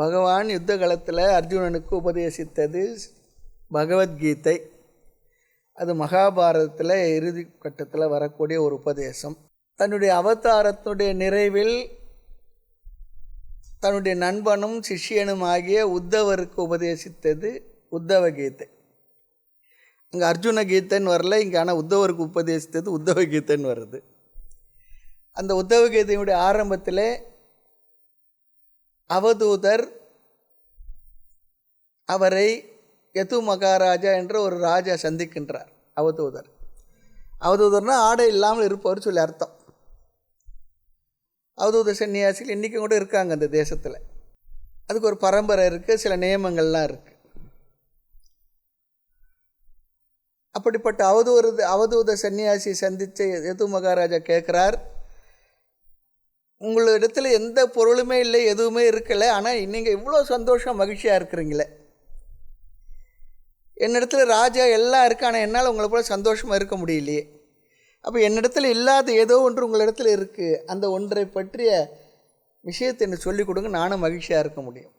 பகவான் யுத்த காலத்தில் அர்ஜுனனுக்கு உபதேசித்தது பகவத்கீதை. அது மகாபாரதத்தில் இறுதி கட்டத்தில் வரக்கூடிய ஒரு உபதேசம். தன்னுடைய அவதாரத்தினுடைய நிறைவில் தன்னுடைய நண்பனும் சிஷ்யனும் ஆகிய உத்தவருக்கு உபதேசித்தது உத்தவ கீதை. இங்கே அர்ஜுன கீதைன்னு வரல, இங்கே ஆனால் உத்தவருக்கு உபதேசித்தது உத்தவ கீதைன்னு வருது. அந்த உத்தவ கீதையுடைய ஆரம்பத்தில் அவதூதர் அவரை யது மகாராஜா என்ற ஒரு ராஜா சந்திக்கின்றார். அவதூதர்னா ஆடை இல்லாமல் இருப்பவர் சொல்லி அர்த்தம். அவதூத சன்னியாசிகள் இன்றைக்கும் கூட இருக்காங்க அந்த தேசத்தில். அதுக்கு ஒரு பரம்பரை இருக்குது, சில நியமங்கள்லாம் இருக்குது. அப்படிப்பட்ட அவதூத சன்னியாசி சந்தித்த யது மகாராஜா கேட்குறார், உங்களிடத்தில் எந்த பொருளுமே இல்லை, எதுவுமே இருக்கலை, ஆனால் நீங்கள் இவ்வளோ சந்தோஷம் மகிழ்ச்சியாக இருக்கிறீங்களே. என்னிடத்துல ராஜா எல்லாம் இருக்குது, ஆனால் என்னால் உங்களை போல சந்தோஷமாக இருக்க முடியலையே. அப்போ என்னிடத்தில் இல்லாத ஏதோ ஒன்று உங்களிடத்தில் இருக்குது, அந்த ஒன்றை பற்றிய விஷயத்தை எனக்கு சொல்லிக் கொடுங்க, நானும் மகிழ்ச்சியாக இருக்க முடியும்.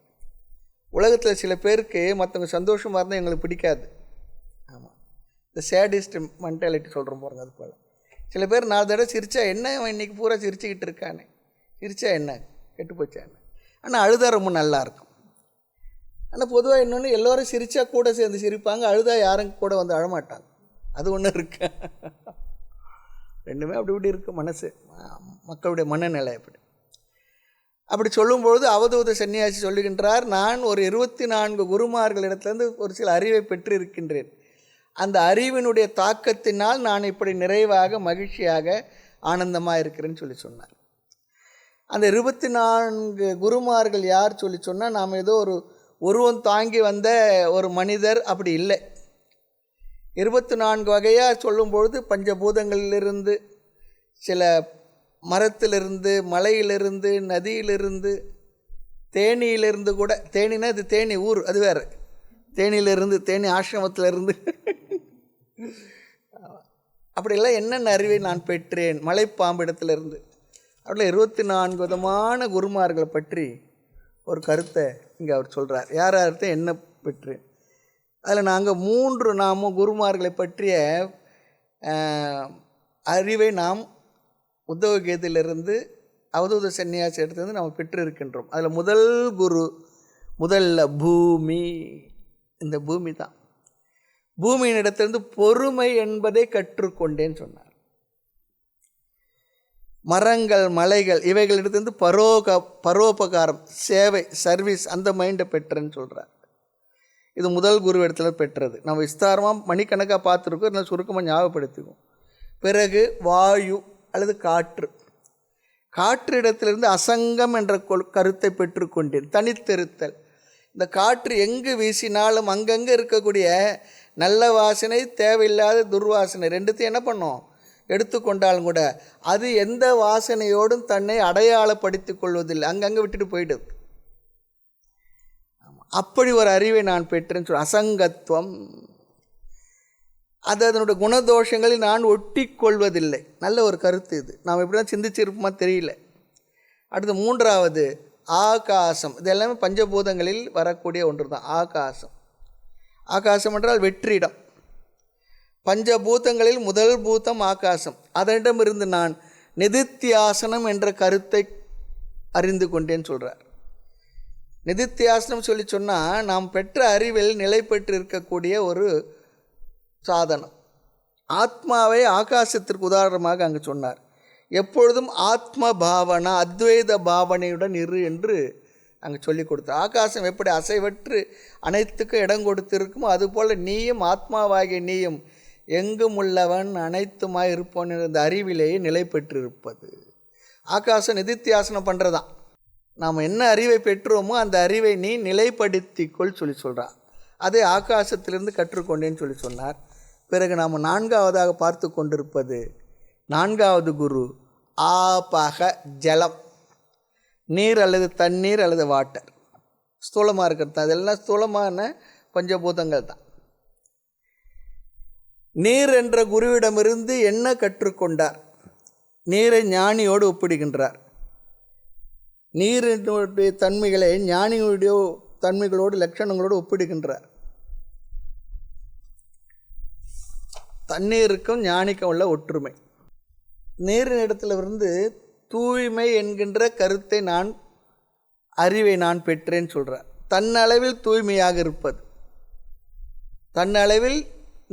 உலகத்தில் சில பேருக்கு மற்றவங்க சந்தோஷமாக இருந்தால் எங்களுக்கு பிடிக்காது. ஆமாம், இந்த சேடிஸ்ட் மென்டாலிட்டி சொல்கிறோம் பாருங்க. அது போல் சில பேர் 4 தடவை சிரித்தா என்ன இன்றைக்கி பூரா சிரிச்சுக்கிட்டு இருக்கானே, சிரித்தா என்ன கெட்டு போச்சா என்ன, ஆனால் அழுதா ரொம்ப நல்லாயிருக்கும். ஆனால் பொதுவாக இன்னொன்று, எல்லோரும் சிரித்தா கூட சேர்ந்து சிரிப்பாங்க, அழுதா யாரும் கூட வந்து அழமாட்டாங்க. அது ஒன்று இருக்கு. ரெண்டுமே அப்படி இப்படி இருக்குது மனசு, மக்களுடைய மனநிலை. அப்படி சொல்லும்பொழுது அவதூத சன்னியாசி சொல்லுகின்றார், நான் ஒரு 24 குருமார்களிடத்துலேருந்து ஒரு சில அறிவை பெற்றிருக்கின்றேன். அந்த அறிவினுடைய தாக்கத்தினால் நான் இப்படி நிறைவாக மகிழ்ச்சியாக ஆனந்தமாக இருக்கிறேன்னு சொல்லி சொன்னார். அந்த 24 குருமார்கள் யார் சொல்லி சொன்னால், நாம் ஏதோ ஒரு உருவம் தாங்கி வந்த ஒரு மனிதர் அப்படி இல்லை. 24 வகையாக சொல்லும்பொழுது பஞ்சபூதங்களிலிருந்து, சில மரத்திலிருந்து, மலையிலிருந்து, நதியிலிருந்து, தேனியிலிருந்து கூட, தேனினா இது தேனி ஊர், அது வேறு, தேனியிலிருந்து, தேனி ஆசிரமத்திலிருந்து, அப்படியெல்லாம் என்னென்ன அறிவை நான் பெற்றேன், மலைப்பாம்பிடத்திலிருந்து, அப்படில் 24 விதமான குருமார்களை பற்றி ஒரு கருத்தை இங்கே அவர் சொல்கிறார். யார் யார்கிட்ட என்ன பெற்றேன். அதில் நாங்கள் 3 குருமார்களை பற்றிய அறிவை நாம் உத்தவ கீதையிலிருந்து அவதூத சன்னியாசி எடுத்து நாம் பெற்றிருக்கின்றோம். அதில் முதல் குரு, முதல்ல பூமி, இந்த பூமி தான். பூமியின் இடத்திலிருந்து பொறுமை என்பதை கற்றுக்கொண்டேன்னு சொன்னார். மரங்கள், மலைகள், இவைகளிடத்திலிருந்து பரோபகாரம், சேவை, சர்வீஸ், அந்த மைண்டை பெற்றேன்னு சொல்கிறார். இது முதல் குரு இடத்துல பெற்றது. நம்ம விஸ்தாரமாக மணிக்கணக்காக பார்த்துருக்கோம், இல்லை சுருக்கமாக ஞாபகப்படுத்திக்குவோம். பிறகு வாயு அல்லது காற்று. காற்று இடத்திலிருந்து அசங்கம் என்ற கருத்தை பெற்றுக்கொண்டேன், தனித்திருத்தல். இந்த காற்று எங்கு வீசினாலும் அங்கங்கே இருக்கக்கூடிய நல்ல வாசனை, தேவையில்லாத துர்வாசனை ரெண்டுத்தையும் என்ன பண்ணோம், எடுத்துக்கொண்டாலும் கூட அது எந்த வாசனையோடும் தன்னை அடையாளப்படுத்தி கொள்வதில்லை, அங்கங்கே விட்டுட்டு போயிடுது. அப்படி ஒரு அறிவை நான் பெற்றேன்னு சொல்ல. அசங்கத்துவம், அது அதனுடைய குணதோஷங்களை நான் ஒட்டி கொள்வதில்லை. நல்ல ஒரு கருத்து இது. நாம் எப்படிலாம் சிந்திச்சிருப்போமா தெரியல. அடுத்து 3வது ஆகாசம். இது எல்லாமே பஞ்சபூதங்களில் வரக்கூடிய ஒன்று தான் ஆகாசம். ஆகாசம் என்றால் வெற்றிடம். பஞ்சபூதங்களில் முதல் பூதம் ஆகாசம். அதனிடமிருந்து நான் நிதித்தியாசனம் என்ற கருத்தை அறிந்து கொண்டேன்னு சொல்கிறார். நிதித்தியாசனம் சொல்லி சொன்னால், நாம் பெற்ற அறிவில் நிலை பெற்று இருக்கக்கூடிய ஒரு சாதனம். ஆத்மாவை ஆகாசத்திற்கு உதாரணமாக அங்கு சொன்னார். எப்பொழுதும் ஆத்ம பாவனா, அத்வைத பாவனையுடன் இரு என்று அங்கே சொல்லி கொடுத்தார். ஆகாசம் எப்படி அசைவற்று அனைத்துக்கும் இடம் கொடுத்திருக்குமோ, அதுபோல் நீயும் ஆத்மாவாகிய நீயும் எங்கும் உள்ளவன் அனைத்துமாய் இருப்போன் என்ற அறிவிலேயே நிலை பெற்றிருப்பது. ஆகாசம் நிதித்தியாசனம் பண்ணுறதான். நாம் என்ன அறிவை பெற்றோமோ அந்த அறிவை நீ நிலைப்படுத்திக்கொள் சொல்லி சொல்கிறார். அதை ஆகாசத்திலிருந்து கற்றுக்கொண்டேன்னு சொல்லி சொன்னார். பிறகு நாம் 4வதாக பார்த்து கொண்டிருப்பது 4வது குரு ஆபக, ஜலம், நீர் அல்லது தண்ணீர் அல்லது வாட்டர். ஸ்தூலமாக இருக்கிறது தான், அதெல்லாம் ஸ்தூலமான பஞ்சபூதங்கள் தான். நீர் என்ற குருவிடமிருந்து என்ன கற்றுக்கொண்டார்? நீரை ஞானியோடு ஒப்பிடுகின்றார். நீரினுடைய தன்மைகளை ஞானியுடைய தன்மைகளோடு லட்சணங்களோடு ஒப்பிடுகின்றார். தண்ணீருக்கும் ஞானிக்கும் உள்ள ஒற்றுமை. நீரின் இடத்துலேருந்து தூய்மை என்கின்ற கருத்தை அறிவை நான் பெற்றேன்னு சொல்கிறார். தன்னளவில் தூய்மையாக இருப்பது, தன்னளவில்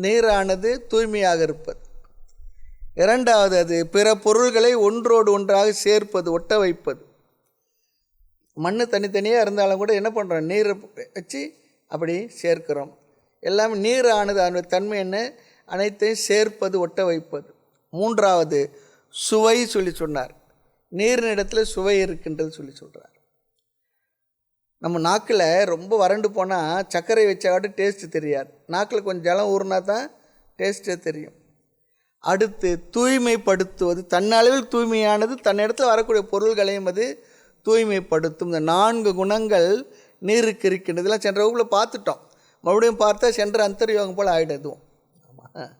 நீரானது தூய்மையாக இருப்பது. இரண்டாவது, அது பிற பொருள்களை ஒன்றோடு ஒன்றாக சேர்ப்பது, ஒட்ட வைப்பது. மண் தனித்தனியாக இருந்தாலும் கூட என்ன பண்ணுறோம், நீரை வச்சு அப்படி சேர்க்கிறோம். எல்லாமே நீரானது அதனுடைய தன்மை என்ன, அனைத்தையும் சேர்ப்பது, ஒட்ட வைப்பது. மூன்றாவது, சுவை சொல்லி சொன்னார். நீரின் இடத்துல சுவை இருக்கின்றது சொல்லி சொல்கிறார். நம்ம நாக்கில் ரொம்ப வறண்டு போனால் சர்க்கரை வச்சாட்டு டேஸ்ட்டு தெரியாது. நாக்கில் கொஞ்சம் ஜலம் ஊறினா தான் டேஸ்ட்டே தெரியும். அடுத்து தூய்மைப்படுத்துவது, தன்னளவில் தூய்மையானது, தன்னிடத்தில் வரக்கூடிய பொருள்களையும் அது தூய்மைப்படுத்தும். இந்த 4 குணங்கள் நீருக்கு இருக்கின்றது. இதெல்லாம் சென்ற வகுப்பில் பார்த்துட்டோம். மறுபடியும் பார்த்தா சென்ற அந்தர்யோகம் போல் ஆகிடுதுவும். ஆமாம்,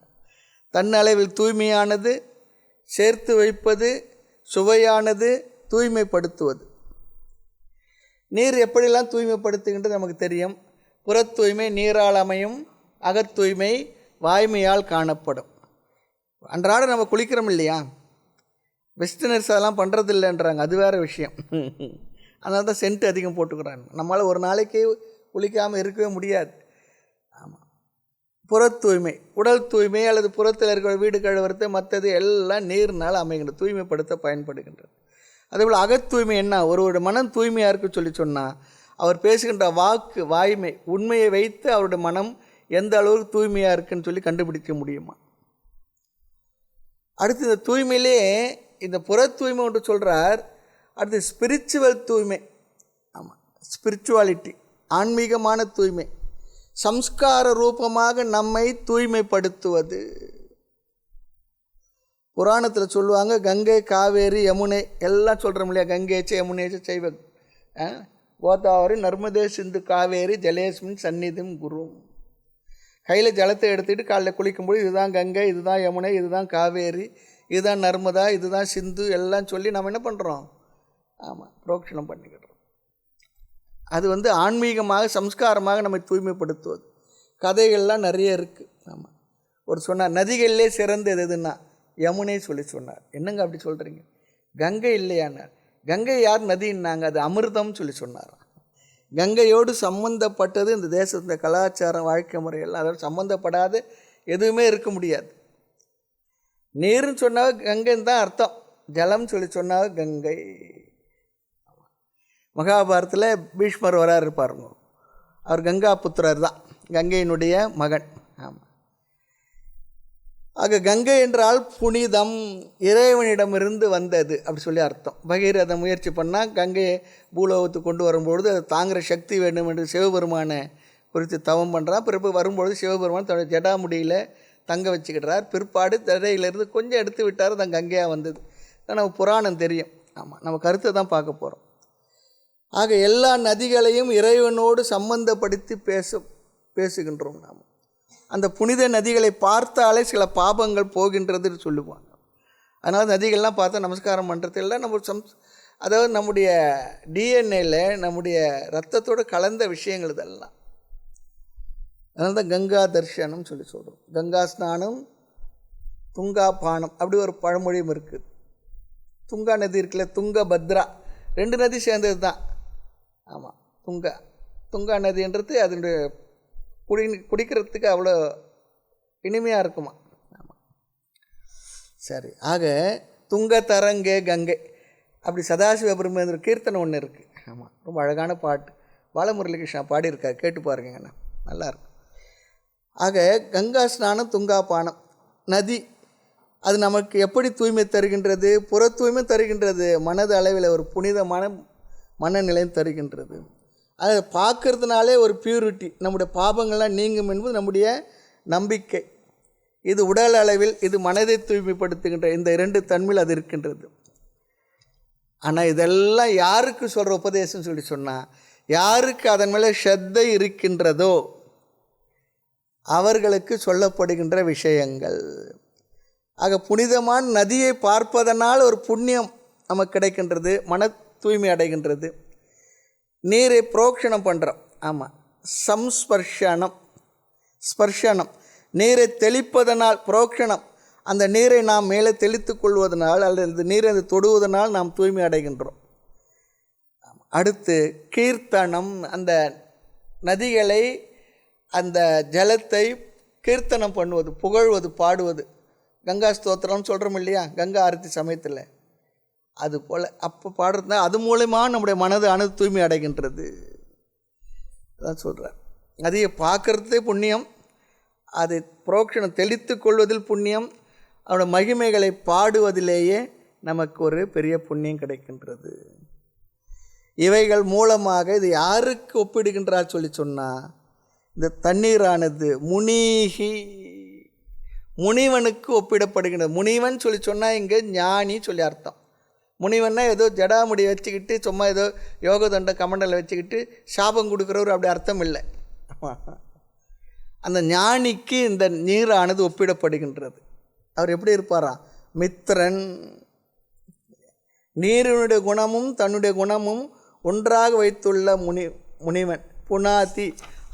தன்னளவில் தூய்மையானது, சேர்த்து வைப்பது, சுவையானது, தூய்மைப்படுத்துவது. நீர் எப்படிலாம் தூய்மைப்படுத்துகின்றது நமக்கு தெரியும். புறத் தூய்மை நீரால் அமையும், அகத்தூய்மை வாய்மையால் காணப்படும். அன்றாட நம்ம குளிக்கிறோம் இல்லையா, வெஸ்டர்னர்ஸ் அதெல்லாம் பண்ணுறது இல்லைன்றாங்க, அது வேறு விஷயம். அதனால தான் சென்ட் அதிகம் போட்டுக்கிறாங்க. நம்மளால் ஒரு நாளைக்கு குளிக்காமல் இருக்கவே முடியாது. ஆமாம், புறத் தூய்மை உடல் தூய்மை அல்லது புறத்தில் இருக்கிற வீடு கழுவுறது மற்றது எல்லாம் நீர்னால் அமைகின்றது, தூய்மைப்படுத்த பயன்படுகின்றது. அதேபோல் அகத்தூய்மை என்ன, ஒருவருடைய மனம் தூய்மையாக இருக்கு சொல்லி சொன்னால் அவர் பேசுகின்ற வாக்கு வாய்மை உண்மையை வைத்து அவருடைய மனம் எந்த அளவுக்கு தூய்மையாக இருக்குன்னு சொல்லி கண்டுபிடிக்க முடியுமா. அடுத்து இந்த தூய்மையிலே இந்த புற தூய்மை ஒன்று சொல்கிறார். அடுத்து ஸ்பிரிச்சுவல் தூய்மை. ஆமாம், ஸ்பிரிச்சுவாலிட்டி ஆன்மீகமான தூய்மை, சம்ஸ்கார ரூபமாக நம்மை தூய்மைப்படுத்துவது. புராணத்தில் சொல்லுவாங்க, கங்கை காவேரி யமுனை எல்லாம் சொல்கிறோம் இல்லையா, கங்கேச்ச யமுனேச்ச சைவ கோதாவரி நர்மதே சிந்து காவேரி ஜலேஸ்மின் சந்நிதிம் குரு. கையில் ஜலத்தை எடுத்துக்கிட்டு காலையில் குளிக்கும்போது இதுதான் கங்கை, இதுதான் யமுனை, இதுதான் காவேரி, இதுதான் நர்மதா, இதுதான் சிந்து எல்லாம் சொல்லி நம்ம என்ன பண்ணுறோம், ஆமாம், புரோக்ஷணம் பண்ணிக்கிடுறோம். அது ஆன்மீகமாக சம்ஸ்காரமாக நம்மை தூய்மைப்படுத்துவது. கதைகள்லாம் நிறைய இருக்குது. ஆமாம், ஒரு சொன்னார் நதிகளிலே சிறந்தது எதுன்னா யமுனை சொல்லி சொன்னார். என்னங்க அப்படி சொல்கிறீங்க, கங்கை இல்லையானார். கங்கை யார் நதின்னாங்க, அது அமிர்தம் சொல்லி சொன்னார். கங்கையோடு சம்பந்தப்பட்டது இந்த தேசத்தின் கலாச்சாரம் வாழ்க்கை முறையெல்லாம், அதோடு சம்மந்தப்படாத எதுவுமே இருக்க முடியாது. நீர்னு சொன்னால் கங்கைன்னு தான் அர்த்தம், ஜலம் சொல்லி சொன்னால் கங்கை. மகாபாரத்தில் பீஷ்மர் வராரு இருப்பாருங்க, அவர் கங்கா புத்திரர் தான், கங்கையினுடைய மகன். ஆமாம், ஆக கங்கை என்றால் புனிதம், இறைவனிடமிருந்து வந்தது அப்படி சொல்லி அர்த்தம். பகீரத முயற்சி பண்ணால் கங்கையை பூலோகத்துக்கு கொண்டு வரும்பொழுது அது தாங்குகிற சக்தி வேண்டும் என்று சிவபெருமானை குறித்து தவம் பண்ணுறான். பிறப்பு வரும்பொழுது சிவபெருமான் தன்னுடைய ஜடாமுடியில் தங்க வச்சுக்கிட்டார். பிற்பாடு தரையிலேருந்து கொஞ்சம் எடுத்து விட்டார், தான் கங்கையாக வந்தது. நமக்கு புராணம் தெரியும். ஆமாம், நம்ம கருத்தை தான் பார்க்க போகிறோம். ஆக எல்லா நதிகளையும் இறைவனோடு சம்பந்தப்படுத்தி பேசுகின்றோம். நாம் அந்த புனித நதிகளை பார்த்தாலே சில பாபங்கள் போகின்றதுன்னு சொல்லுவாங்க. அதனால் நதிகள்லாம் பார்த்தா நமஸ்காரம் பண்ணுறதெல்லாம் நம்ம அதாவது நம்முடைய டிஎன்ஏல நம்முடைய ரத்தத்தோடு கலந்த விஷயங்கள் இதெல்லாம். அதனால தான் கங்கா தர்ஷனம் சொல்லி சொல்கிறோம். கங்கா ஸ்நானம், துங்கா பானம் அப்படி ஒரு பழமொழியும் இருக்குது. துங்கா நதி இருக்குல்ல, துங்க பத்ரா, 2 நதி சேர்ந்தது தான். ஆமாம், துங்கா நதின்றது அதனுடைய குடிக்கிறதுக்கு அவ்வளோ இனிமையாக இருக்குமா. ஆமாம், சரி. ஆக துங்க தரங்கே கங்கை அப்படி சதாசிவ பிரம்மேந்திர கீர்த்தனை ஒன்று இருக்குது. ஆமாம், ரொம்ப அழகான பாட்டு, பாலமுரளிகிருஷ்ணா பாடியிருக்கார், கேட்டு பாருங்கண்ணா, நல்லாயிருக்கும். ஆக கங்கா ஸ்நானம், துங்கா பானம், நதி அது நமக்கு எப்படி தூய்மை தருகின்றது, புற தூய்மை தருகின்றது, மனது அளவில் ஒரு புனிதமான மனநிலையும் தருகின்றது. அதை பார்க்கறதுனாலே ஒரு பியூரிட்டி, நம்முடைய பாபங்கள்லாம் நீங்கும் என்பது நம்முடைய நம்பிக்கை. இது உடல் அளவில், இது மனதை தூய்மைப்படுத்துகின்ற இந்த 2 தன்மையில் அது இருக்கின்றது. ஆனால் இதெல்லாம் யாருக்கு சொல்கிற உபதேசம் சொல்லி சொன்னால், யாருக்கு அதன் மேலே ஸ்ரத்தை இருக்கின்றதோ அவர்களுக்கு சொல்லப்படுகின்ற விஷயங்கள். ஆக புனிதமான நதியை பார்ப்பதனால் ஒரு புண்ணியம் நமக்கு கிடைக்கின்றது, மன தூய்மை அடைகின்றது. நீரை புரோக்ஷணம் பண்ணுறோம். ஆமாம், சம்ஸ்பர்ஷனம், ஸ்பர்ஷனம், நீரை தெளிப்பதனால், புரோக்ஷணம், அந்த நீரை நாம் மேலே தெளித்து கொள்வதனால் அல்லது நீரை தொடுவதனால் நாம் தூய்மை அடைகின்றோம். அடுத்து கீர்த்தனம், அந்த நதிகளை, அந்த ஜலத்தை கீர்த்தனம் பண்ணுவது, புகழ்வது, பாடுவது. கங்கா ஸ்தோத்திரம்னு சொல்கிறோம் இல்லையா, கங்கா ஆரத்தி சமயத்தில், அது போல் அப்போ பாடுறதுனா அது மூலமாக நம்முடைய மனது தூய்மை அடைகின்றது. அதான் சொல்கிறார். அதையே பார்க்குறதே புண்ணியம், அதை புரோக்ஷணம் தெளித்து கொள்வதில் புண்ணியம், அவனோட மகிமைகளை பாடுவதிலேயே நமக்கு ஒரு பெரிய புண்ணியம் கிடைக்கின்றது. இவைகள் மூலமாக இது யாருக்கு ஒப்பிடுகின்றார் சொல்லி சொன்னால், இந்த தண்ணீரானது முனிவனுக்கு ஒப்பிடப்படுகின்றது. முனிவன் சொல்லி சொன்னால் இங்கே ஞானி சொல்லி அர்த்தம். முனிவன்னா ஏதோ ஜடாமுடி வச்சுக்கிட்டு சும்மா ஏதோ யோக தண்ட கமண்டலை வச்சுக்கிட்டு சாபம் கொடுக்குறவர், அப்படி அர்த்தம் இல்லை. அந்த ஞானிக்கு இந்த நீரானது ஒப்பிடப்படுகின்றது. அவர் எப்படி இருப்பாரா? மித்திரன். நீரினுடைய குணமும் தன்னுடைய குணமும் ஒன்றாக வைத்துள்ள முனிவன். புனாதி,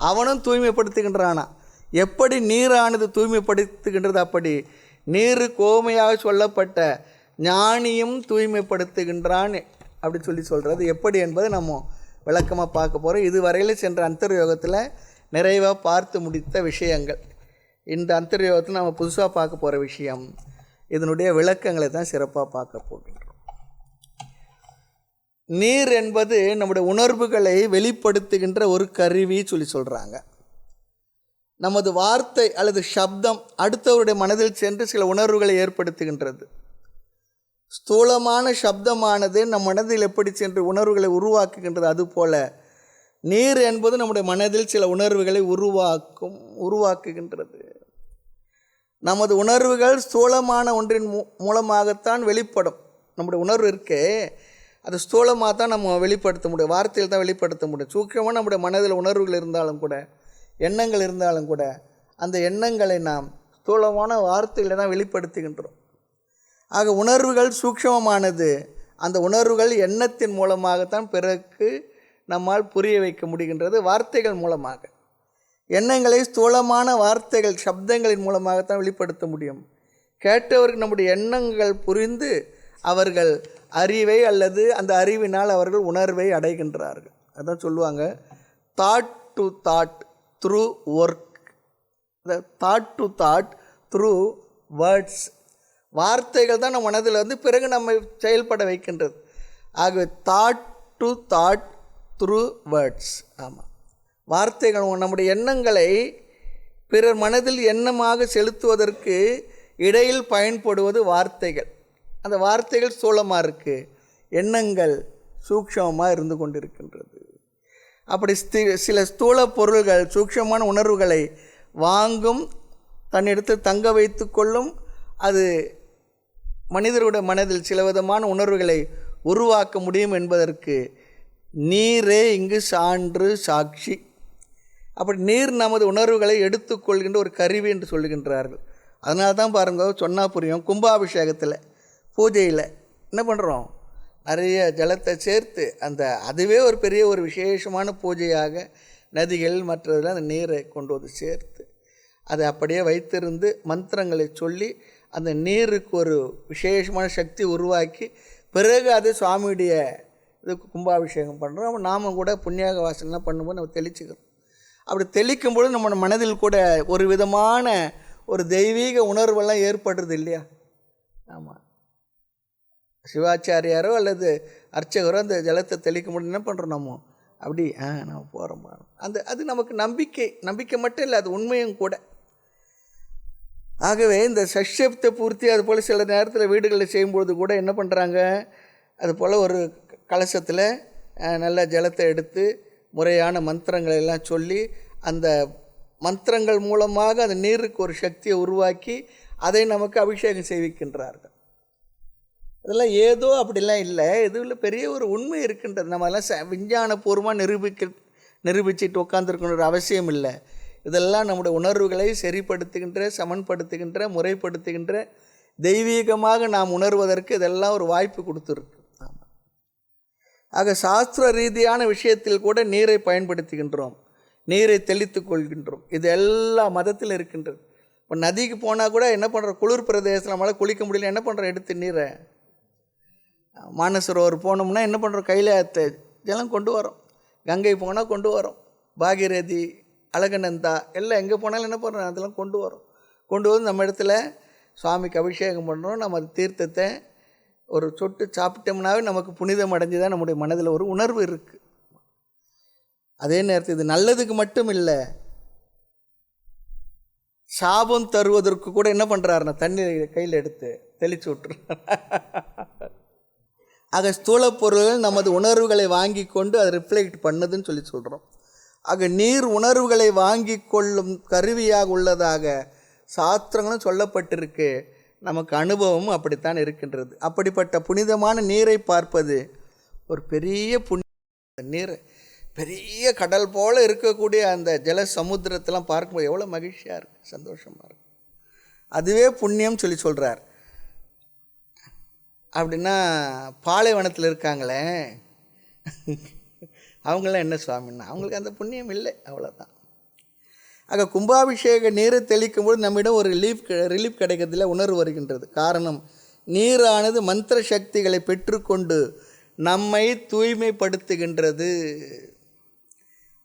அவனும் தூய்மைப்படுத்துகின்றானா. எப்படி நீரானது தூய்மைப்படுத்துகின்றது, அப்படி நீர் கோமையாக சொல்லப்பட்ட ஞானியும் தூய்மைப்படுத்துகின்றான் அப்படி சொல்கிறது எப்படி என்பதை நம்ம விளக்கமாக பார்க்க போகிறோம். இதுவரையில் சென்ற அந்தர்யோகத்தில் நிறைவாக பார்த்து முடித்த விஷயங்கள். இந்த அந்தர்யோகத்தில் நம்ம புதுசாக பார்க்க போகிற விஷயம், இதனுடைய விளக்கங்களை தான் சிறப்பாக பார்க்க போகின்றோம். நீர் என்பது நம்முடைய உணர்வுகளை வெளிப்படுத்துகின்ற ஒரு கருவி சொல்லி சொல்கிறாங்க. நமது வார்த்தை அல்லது சப்தம் அடுத்தவருடைய மனதில் சென்று சில உணர்வுகளை ஏற்படுத்துகின்றது. ஸ்தூலமான சப்தமானது நம் மனதில் எப்படி சென்று உணர்வுகளை உருவாக்குகின்றது, அதுபோல நீர் என்பது நம்முடைய மனதில் சில உணர்வுகளை உருவாக்குகின்றது. நமது உணர்வுகள் ஸ்தூலமான ஒன்றின் மூலமாகத்தான் வெளிப்படும். நம்முடைய உணர்வு இருக்கே, அது ஸ்தூலமாக தான் நம்ம வெளிப்படுத்த முடியும், வார்த்தையில் தான் வெளிப்படுத்த முடியும். சூக்ஷமாக நம்முடைய மனதில் உணர்வுகள் இருந்தாலும் கூட, எண்ணங்கள் இருந்தாலும் கூட, அந்த எண்ணங்களை நாம் ஸ்தூலமான வார்த்தையில் தான் வெளிப்படுத்துகின்றோம். ஆக உணர்வுகள் சூக்ஷமமானது. அந்த உணர்வுகள் எண்ணத்தின் மூலமாகத்தான் பிறகு நம்மால் புரிய வைக்க முடிகின்றது, வார்த்தைகள் மூலமாக. எண்ணங்களை ஸ்தூலமான வார்த்தைகள், சப்தங்களின் மூலமாகத்தான் வெளிப்படுத்த முடியும். கேட்டவருக்கு நம்முடைய எண்ணங்கள் புரிந்து அவர்கள் அறிவை அல்லது அந்த அறிவினால் அவர்கள் உணர்வை அடைகின்றார்கள். அதான் சொல்லுவாங்க, thought to thought through work, thought to thought through words. வார்த்தைகள் தான் நம்ம மனதில் பிறகு நம்ம செயல்பட வைக்கின்றது. ஆகவே thought to thought through words. ஆமாம், வார்த்தைகள் நம்முடைய எண்ணங்களை பிறர் மனதில் எண்ணமாக செலுத்துவதற்கு இடையில் பயன்படுவது வார்த்தைகள். அந்த வார்த்தைகள் ஸ்தூலமாக இருக்குது, எண்ணங்கள் சூக்ஷமமாக இருந்து கொண்டிருக்கின்றது. அப்படி சில ஸ்தூல பொருள்கள் சூக்ஷமான உணர்வுகளை வாங்கும், தன்னிடத்தில் தங்க வைத்து கொள்ளும். அது மனிதருடைய மனதில் சில விதமான உணர்வுகளை உருவாக்க முடியும் என்பதற்கு நீரே இங்கு சான்று, சாட்சி. அப்படி நீர் நமது உணர்வுகளை எடுத்துக்கொள்கின்ற ஒரு கருவி என்று சொல்லுகின்றார்கள். அதனால தான் பாருங்க, சொன்னால் புரியும், கும்பாபிஷேகத்தில் பூஜையில் என்ன பண்ணுறோம், நிறைய ஜலத்தை சேர்த்து அதுவே ஒரு பெரிய ஒரு விசேஷமான பூஜையாக நதிகள் மற்றதில் அந்த நீரை கொண்டு வந்து சேர்த்து அதை அப்படியே வைத்திருந்து மந்திரங்களை சொல்லி அந்த நீருக்கு ஒரு விசேஷமான சக்தி உருவாக்கி பிறகு அது சுவாமியுடைய இதுக்கு கும்பாபிஷேகம் பண்ணுறோம். நாம் கூட புண்ணியாக வாசனைலாம் பண்ணும்போது நம்ம தெளிச்சுக்கிறோம். அப்படி தெளிக்கும்போது நம்ம மனதில் கூட ஒரு விதமான ஒரு தெய்வீக உணர்வெல்லாம் ஏற்படுறது இல்லையா? ஆமாம், சிவாச்சாரியாரோ அல்லது அர்ச்சகரோ அந்த ஜலத்தை தெளிக்க முடியும் என்ன பண்ணுறோம், நம்ம அப்படி நம்ம போகிறோம். அது நமக்கு நம்பிக்கை மட்டும் இல்லை, அது உண்மையும் கூட. ஆகவே இந்த சஷ்யப்த பூர்த்தி அது போல் சில நேரத்தில் வீடுகளில் செய்யும்பொழுது கூட என்ன பண்ணுறாங்க, அது போல் ஒரு கலசத்தில் நல்ல ஜலத்தை எடுத்து முறையான மந்திரங்களை எல்லாம் சொல்லி அந்த மந்திரங்கள் மூலமாக அந்த நீருக்கு ஒரு சக்தியை உருவாக்கி அதை நமக்கு அபிஷேகம் செய்விக்கின்றார்கள். அதெல்லாம் ஏதோ அப்படிலாம் இல்லை, இதில் பெரிய ஒரு உண்மை இருக்கின்றது. நம்மெல்லாம் விஞ்ஞானபூர்வமாக நிரூபிச்சுட்டு உட்காந்துருக்கணும் ஒரு அவசியம் இல்லை. இதெல்லாம் நம்முடைய உணர்வுகளை சரிப்படுத்துகின்ற, சமன்படுத்துகின்ற, முறைப்படுத்துகின்ற, தெய்வீகமாக நாம் உணர்வதற்கு இதெல்லாம் ஒரு வாய்ப்பு கொடுத்துருக்கு. ஆமாம், ஆக சாஸ்திர ரீதியான விஷயத்தில் கூட நீரை பயன்படுத்துகின்றோம், நீரை தெளித்து கொள்கின்றோம். இது எல்லா மதத்தில் இருக்கின்றது. இப்போ நதிக்கு போனால் கூட என்ன பண்ணுறோம், குளிர் பிரதேசத்தில் நம்மளால் குளிக்க முடியல, என்ன பண்ணுறோம், எடுத்து நீரை மானசரோவர் போனோம்னா என்ன பண்ணுறோம், கையில் ஜலம் கொண்டு வரோம். கங்கை போனால் கொண்டு வரோம், பாகீரதி, அழகநந்தா எல்லாம் எங்கே போனாலும் என்ன பண்ணுறோம், அதெல்லாம் கொண்டு வரோம். கொண்டு வந்து நம்ம இடத்துல சுவாமிக்கு அபிஷேகம் பண்ணுறோம். நம்ம தீர்த்தத்தை ஒரு சொட்டு சாப்பிட்டோம்னாவே நமக்கு புனிதம் அடைஞ்சுதான் நம்முடைய மனதில் ஒரு உணர்வு இருக்குது. அதே நேரத்தில் இது நல்லதுக்கு மட்டும் இல்லை, சாபம் தருவதற்கு கூட என்ன பண்ணுறாருன்னா தண்ணி கையில் எடுத்து தெளித்து விட்டுறார். ஆக ஸ்தூல பொருள்கள் நமது உணர்வுகளை வாங்கி கொண்டு அதை ரிஃப்ளெக்ட் பண்ணுதுன்னு சொல்லி சொல்கிறோம். ஆக நீர் உணர்வுகளை வாங்கி கொள்ளும் கருவியாக உள்ளதாக சாஸ்திரங்களும் சொல்லப்பட்டிருக்கு. நமக்கு அனுபவமும் அப்படித்தான் இருக்கின்றது. அப்படிப்பட்ட புனிதமான நீரை பார்ப்பது ஒரு பெரிய புண்ணியம். நீர் பெரிய கடல் போல் இருக்கக்கூடிய அந்த ஜல சமுத்திரத்தெல்லாம் பார்க்கும்போது எவ்வளோ மகிழ்ச்சியாக இருக்குது, சந்தோஷமாக இருக்குது. அதுவே புண்ணியம் சொல்லி சொல்கிறார். அப்படின்னா பாலைவனத்தில் இருக்காங்களே அவங்களாம் என்ன சுவாமின்னா, அவங்களுக்கு அந்த புண்ணியம் இல்லை, அவ்வளோதான். ஆக கும்பாபிஷேக நீரை தெளிக்கும்போது நம்மிடம் ஒரு ரிலீஃப் கிடைக்கிறதுல உணர்வு வருகின்றது. காரணம், நீரானது மந்திர சக்திகளை பெற்றுக்கொண்டு நம்மை தூய்மைப்படுத்துகின்றது.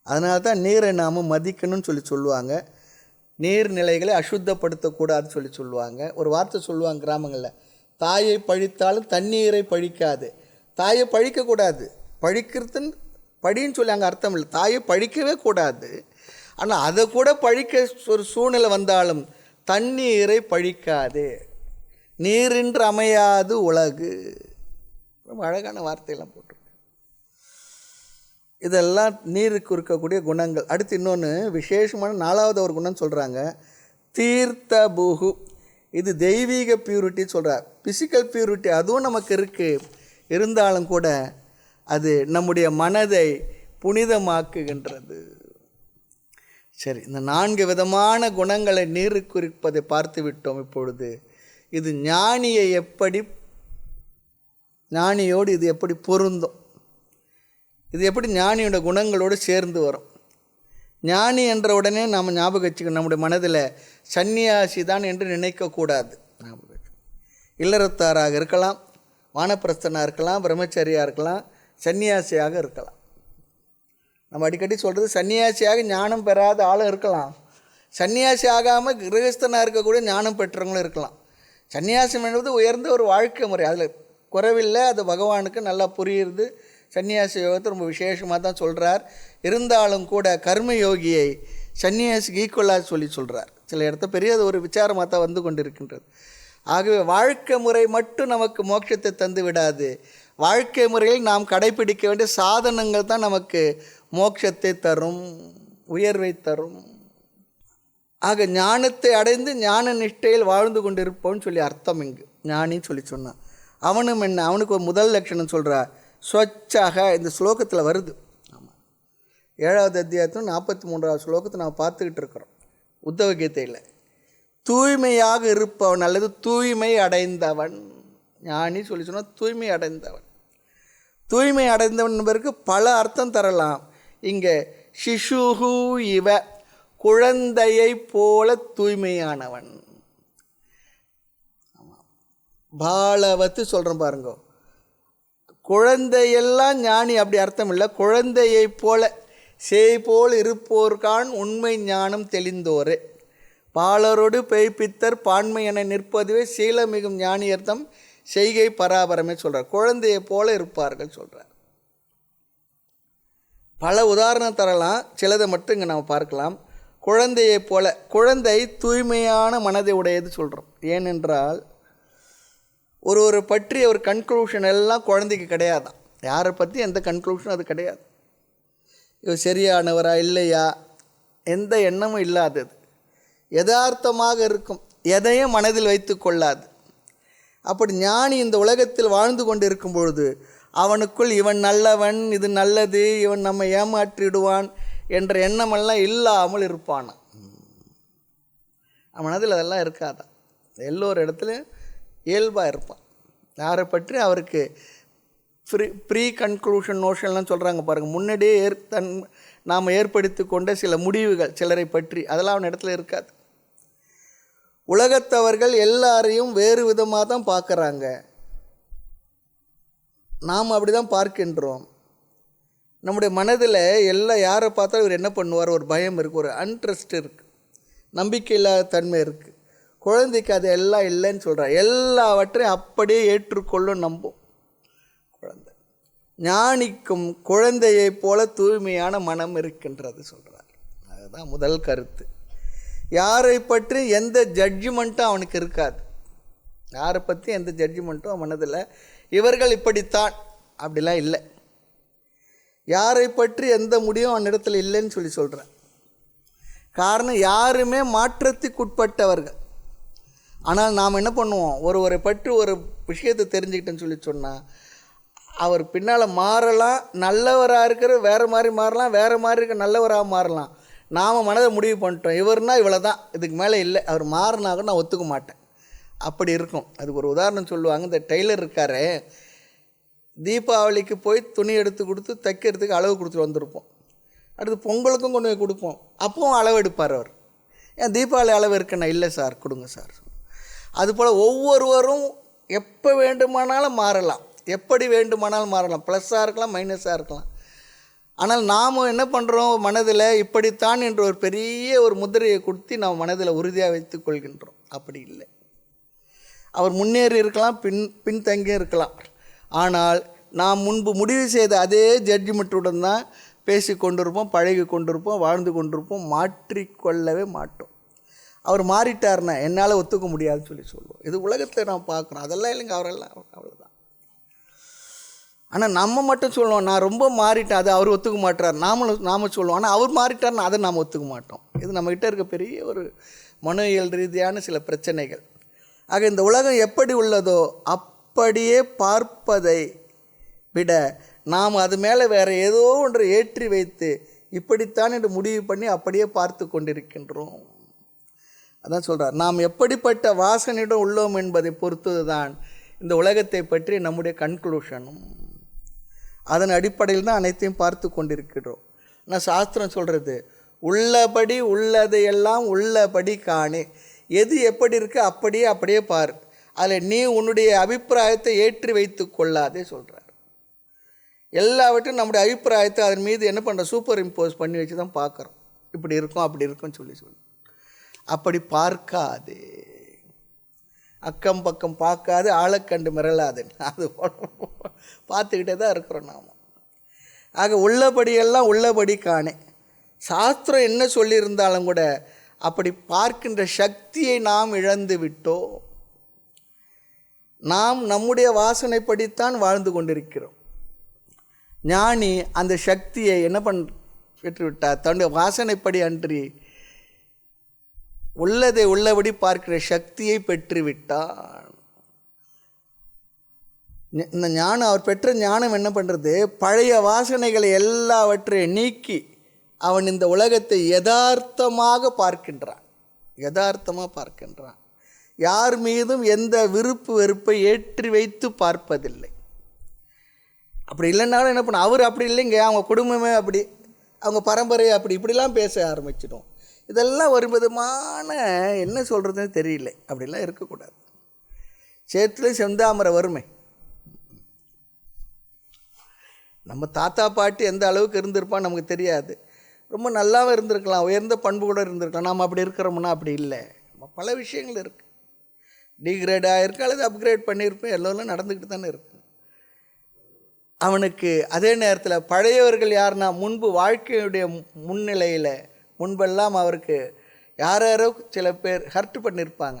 அதனால தான் நீரை நாம் மதிக்கணும்னு சொல்லுவாங்க. நீர்நிலைகளை அசுத்தப்படுத்தக்கூடாதுன்னு சொல்லுவாங்க. ஒரு வார்த்தை சொல்லுவாங்க கிராமங்களில், தாயை பழித்தாலும் தண்ணீரை பழிக்காது. தாயை பழிக்கக்கூடாது, பழிக்கிறதுன்னு படின்னு சொல்லி அங்கே அர்த்தம் இல்லை. தாயை பழிக்கவே கூடாது. ஆனால் அதை கூட பழிக்க ஒரு சூழ்நிலை வந்தாலும் தண்ணீரை பழிக்காது. நீரின்று அமையாது உலகு. ரொம்ப அழகான வார்த்தையெல்லாம் போட்டிருக்கு. இதெல்லாம் நீருக்கு இருக்கக்கூடிய குணங்கள். அடுத்து இன்னொன்று விசேஷமான 4வது ஒரு குணம் சொல்கிறாங்க, தீர்த்த பூகு. இது தெய்வீக பியூரிட்டி சொல்கிறார். ஃபிசிக்கல் பியூரிட்டி அதுவும் நமக்கு இருக்குது, இருந்தாலும் கூட அது நம்முடைய மனதை புனிதமாக்குகின்றது. சரி, இந்த 4 விதமான குணங்களை நீருக்கு இருப்பதை பார்த்து விட்டோம். இப்பொழுது இது ஞானியோடு இது எப்படி பொருந்தும், இது எப்படி ஞானியோட குணங்களோடு சேர்ந்து வரும். ஞானி என்ற உடனே நாம் ஞாபகம் வச்சுக்கணும், நம்முடைய மனதில் சன்னியாசி தான் என்று நினைக்கக்கூடாது. ஞாபகம் வச்சுக்கணும். இல்லறத்தாராக இருக்கலாம், வானப்பிரஸ்தனாக இருக்கலாம், பிரம்மச்சரியாக இருக்கலாம், சன்னியாசியாக இருக்கலாம். நம்ம அடிக்கடி சொல்கிறது, சன்னியாசியாக ஞானம் பெறாத ஆளும் இருக்கலாம், சன்னியாசி ஆகாமல் கிரகஸ்தனாக இருக்கக்கூடிய ஞானம் பெற்றவங்களும் இருக்கலாம். சன்னியாசம் என்பது உயர்ந்த ஒரு வாழ்க்கை முறை, அதில் குறைவில்லை. அது பகவானுக்கு நல்லா புரியுறது. சன்னியாசி யோகத்தை ரொம்ப விசேஷமாக தான் சொல்கிறார். இருந்தாலும் கூட கர்மயோகியை சன்னியாசிக்கு ஈக்குவலாக சொல்கிறார். சில இடத்த பெரிய ஒரு விசாரமாக தான் வந்து கொண்டிருக்கின்றது. ஆகவே வாழ்க்கை முறை மட்டும் நமக்கு மோட்சத்தை தந்து விடாது. வாழ்க்கை முறையில் நாம் கடைபிடிக்க வேண்டிய சாதனங்கள் தான் நமக்கு மோட்சத்தை தரும், உயர்வை தரும். ஆக ஞானத்தை அடைந்து ஞான நிஷ்டையில் வாழ்ந்து கொண்டிருப்போம்னு சொல்லி அர்த்தம். இங்கு ஞானின்னு சொல்லி சொன்னான். அவனும் என்ன, அவனுக்கு ஒரு முதல் லட்சணம் சொல்கிறார், ஸ்வச்சாக. இந்த ஸ்லோகத்தில் வருது. ஆமாம், 7வது அத்தியாயத்தில் 43வது ஸ்லோகத்தை நாம் பார்த்துக்கிட்டு இருக்கிறோம் உத்தவ கீதையில். தூய்மையாக இருப்பவன் அல்லது தூய்மை அடைந்தவன். ஞானி சொல்லி சொன்னால் தூய்மை அடைந்தவன். தூய்மை அடைந்தவன் என்பதற்கு பல அர்த்தம் தரலாம். இங்கே சிசுகு இவ, குழந்தையை போல தூய்மையானவன். பாலவத்து சொல்கிறோம் பாருங்க, குழந்தையெல்லாம் ஞானி அப்படி அர்த்தம் இல்லை. குழந்தையை போல சேய் போல் இருப்போர்கான் உண்மை ஞானம் தெளிந்தோரே. பாலரோடு பெய்ப்பித்தர் பான்மை என நிற்பதுவே சீலமிகும் ஞானியர்த்தம் செய்கை பராபரமே சொல்கிறார். குழந்தையை போல இருப்பார்கள் சொல்கிறார். பல உதாரணம் தரலாம், சிலதை மட்டும் இங்கே நம்ம பார்க்கலாம். குழந்தையை போல, குழந்தை தூய்மையான மனதை உடையது சொல்கிறோம். ஏனென்றால் ஒரு பற்றிய ஒரு கன்க்ளூஷன் எல்லாம் குழந்தைக்கு கிடையாதான். யாரை பற்றி எந்த கன்க்ளூஷனும் அது கிடையாது. இவர் சரியானவரா இல்லையா எந்த எண்ணமும் இல்லாதது, யதார்த்தமாக இருக்கும், எதையும் மனதில் வைத்து கொள்ளாது. அப்படி ஞானி இந்த உலகத்தில் வாழ்ந்து கொண்டு இருக்கும் பொழுது அவனுக்குள் இவன் நல்லவன், இது நல்லது, இவன் நம்மை ஏமாற்றிடுவான் என்ற எண்ணமெல்லாம் இல்லாமல் இருப்பானான். அவன் மனதில் அதெல்லாம் இருக்காதான். எல்லோரு இடத்துலையும் இயல்பாக இருப்பான். யாரை பற்றி அவருக்கு ப்ரீ கன்க்ளூஷன் நோஷன்லாம் சொல்கிறாங்க பாருங்கள். முன்னாடியே நாம் ஏற்படுத்தி கொண்ட சில முடிவுகள் சிலரை பற்றி, அதெல்லாம் அவன் இடத்துல இருக்காது. உலகத்தவர்கள் எல்லாரையும் வேறு விதமாக தான் பார்க்குறாங்க, நாம் அப்படி தான் பார்க்கின்றோம். நம்முடைய மனதில் எல்லாம் யாரை பார்த்தாலும் இவர் என்ன பண்ணுவார், ஒரு பயம் இருக்குது, ஒரு அன்ட்ரஸ்ட் இருக்குது, நம்பிக்கை இல்லாத தன்மை இருக்குது. குழந்தைக்கு அது எல்லாம் இல்லைன்னு சொல்கிறார். எல்லாவற்றையும் அப்படியே ஏற்றுக்கொள்ளும் நம்பும் குழந்தை. ஞானிக்கும் குழந்தையை போல தூய்மையான மனம் இருக்கின்றது சொல்கிறார். அதுதான் முதல் கருத்து. யாரை பற்றி எந்த ஜட்ஜ்மெண்ட்டும் அவனுக்கு இருக்காது. யாரை பற்றி எந்த ஜட்ஜ்மெண்ட்டும் மனதில் இவர்கள் இப்படித்தான் அப்படிலாம் இல்லை. யாரை பற்றி எந்த முடிவும் அவனிடத்தில் இல்லைன்னு சொல்கிறேன். காரணம், யாருமே மாற்றத்துக்குட்பட்டவர்கள். ஆனால் நாம் என்ன பண்ணுவோம், ஒருவரை பற்றி ஒரு விஷயத்தை தெரிஞ்சுக்கிட்டேன்னு சொன்னால் அவர் பின்னால் மாறலாம், நல்லவராக இருக்கிற வேறு மாதிரி மாறலாம், வேறு மாதிரி இருக்க நல்லவராக மாறலாம். நாம் மனதை முடிவு பண்ணிட்டோம், இவர்னா இவ்வளோ தான், இதுக்கு மேலே இல்லை, அவர் மாறினாக நான் ஒத்துக்க மாட்டேன், அப்படி இருக்கும். அதுக்கு ஒரு உதாரணம் சொல்லுவாங்க. இந்த டெய்லர் இருக்காரு, தீபாவளிக்கு போய் துணி எடுத்து கொடுத்து தைக்கிறதுக்கு அளவு கொடுத்துட்டு வந்திருப்போம். அடுத்து பொங்கலுக்கும் கொண்டு போய் கொடுப்போம், அப்பவும் அளவு எடுப்பார் அவர். ஏன் தீபாவளி அளவு இருக்குண்ணா, இல்லை சார் கொடுங்க சார். அதுபோல் ஒவ்வொருவரும் எப்போ வேண்டுமானாலும் மாறலாம், எப்படி வேண்டுமானாலும் மாறலாம், ப்ளஸ்ஸாக இருக்கலாம், மைனஸாக இருக்கலாம். ஆனால் நாம் என்ன பண்ணுறோம், மனதில் இப்படித்தான் என்ற ஒரு பெரிய ஒரு முத்திரையை கொடுத்து நாம் மனதில் உறுதியாக வைத்து கொள்கின்றோம். அப்படி இல்லை. அவர் முன்னேறி இருக்கலாம், பின்தங்கியும் இருக்கலாம். ஆனால் நாம் முன்பு முடிவு செய்த அதே ஜட்ஜ்மெண்ட்டுடன் தான் பேசி கொண்டிருப்போம், பழகி கொண்டிருப்போம், வாழ்ந்து கொண்டிருப்போம், மாற்றிக்கொள்ளவே மாட்டோம். அவர் மாறிட்டார்னா என்னால் ஒத்துக்க முடியாதுன்னு சொல்லுவோம். இது உலகத்தில் நாம் பார்க்குறோம். அதெல்லாம் இல்லைங்க, அவரெல்லாம் அவ்வளோதான். ஆனால் நம்ம மட்டும் சொல்லுவோம், நான் ரொம்ப மாறிட்டேன், அது அவர் ஒத்துக்க மாட்டார், நாம் சொல்லுவோம். ஆனால் அவர் மாறிட்டார்னா அதை நாம் ஒத்துக்க மாட்டோம். இது நம்மகிட்ட இருக்க பெரிய ஒரு மனோயியல் ரீதியான சில பிரச்சனைகள். ஆக இந்த உலகம் எப்படி உள்ளதோ அப்படியே பார்ப்பதை விட நாம் அது மேலே வேறு ஏதோ ஒன்றை ஏற்றி வைத்து இப்படித்தான் என்று முடிவு பண்ணி அப்படியே பார்த்து கொண்டிருக்கின்றோம். அதான் சொல்கிறார், நாம் எப்படிப்பட்ட வாசனையுடன் உள்ளோம் என்பதை பொறுத்தது தான் இந்த உலகத்தை பற்றி நம்முடைய கன்க்ளூஷனும். அதன் அடிப்படையில் தான் அனைத்தையும் பார்த்து கொண்டிருக்கிறோம். ஆனால் சாஸ்திரம் சொல்கிறது, உள்ளபடி உள்ளதையெல்லாம் உள்ளபடி காணே. எது எப்படி இருக்கு அப்படியே பார், அதில் நீ உன்னுடைய அபிப்பிராயத்தை ஏற்றி வைத்து கொள்ளாதே சொல்கிறார். எல்லாவற்றையும் நம்முடைய அபிப்பிராயத்தை அதன் மீது என்ன பண்ணுற, சூப்பர் இம்போஸ் பண்ணி வச்சு தான் பார்க்குறோம். இப்படி இருக்கும் அப்படி இருக்கும்னு சொல்லி அப்படி பார்க்காது, அக்கம் பக்கம் பார்க்காது, ஆளக்கண்டு மிரளாது. அது பார்த்துக்கிட்டே தான் இருக்கிறோம் நாம். ஆக உள்ளபடியெல்லாம் உள்ளபடி காணே. சாஸ்திரம் என்ன சொல்லியிருந்தாலும் கூட அப்படி பார்க்கின்ற சக்தியை நாம் இழந்து விட்டோம். நாம் நம்முடைய வாசனைப்படித்தான் வாழ்ந்து கொண்டிருக்கிறோம். ஞானி அந்த சக்தியை என்ன பெற்றுவிட்டார், தன்னுடைய வாசனைப்படி அன்றி உள்ளதை உள்ளபடி பார்க்கிற சக்தியை பெற்றுவிட்டார். இந்த ஞானம், அவர் பெற்ற ஞானம் என்ன பண்ணுறது, பழைய வாசனைகளை எல்லாவற்றையும் நீக்கி அவன் இந்த உலகத்தை யதார்த்தமாக பார்க்கின்றான். யார் மீதும் எந்த விருப்பு வெறுப்பை ஏற்றி வைத்து பார்ப்பதில்லை. அப்படி இல்லைன்னாலும் என்ன பண்ண, அவர் அப்படி இல்லைங்க, அவங்க குடும்பமே அப்படி, அவங்க பரம்பரை அப்படி, இப்படிலாம் பேச ஆரம்பிச்சிடும். இதெல்லாம் ஒரு விதமான என்ன சொல்கிறதுன்னு தெரியல. அப்படிலாம் இருக்கக்கூடாது. சேத்துலேயும் செந்தாமரை வறுமை. நம்ம தாத்தா பாட்டி எந்த அளவுக்கு இருந்திருப்பான்னு நமக்கு தெரியாது. ரொம்ப நல்லாவும் இருந்திருக்கலாம், உயர்ந்த பண்பு கூட இருந்திருக்கலாம். நாம் அப்படி இருக்கிறோம்னா அப்படி இல்லை. பல விஷயங்கள் இருக்குது. டிகிரேட் ஆகிருக்கு அல்லது அப்கிரேட் பண்ணியிருப்போம், எல்லோரும் நடந்துக்கிட்டு தானே இருக்கு. அவனுக்கு அதே நேரத்தில் பழையவர்கள் யாருன்னா, முன்பு வாழ்க்கையுடைய முன்னிலையில் முன்பெல்லாம் அவருக்கு யாரோ சில பேர் ஹர்ட் பண்ணியிருப்பாங்க.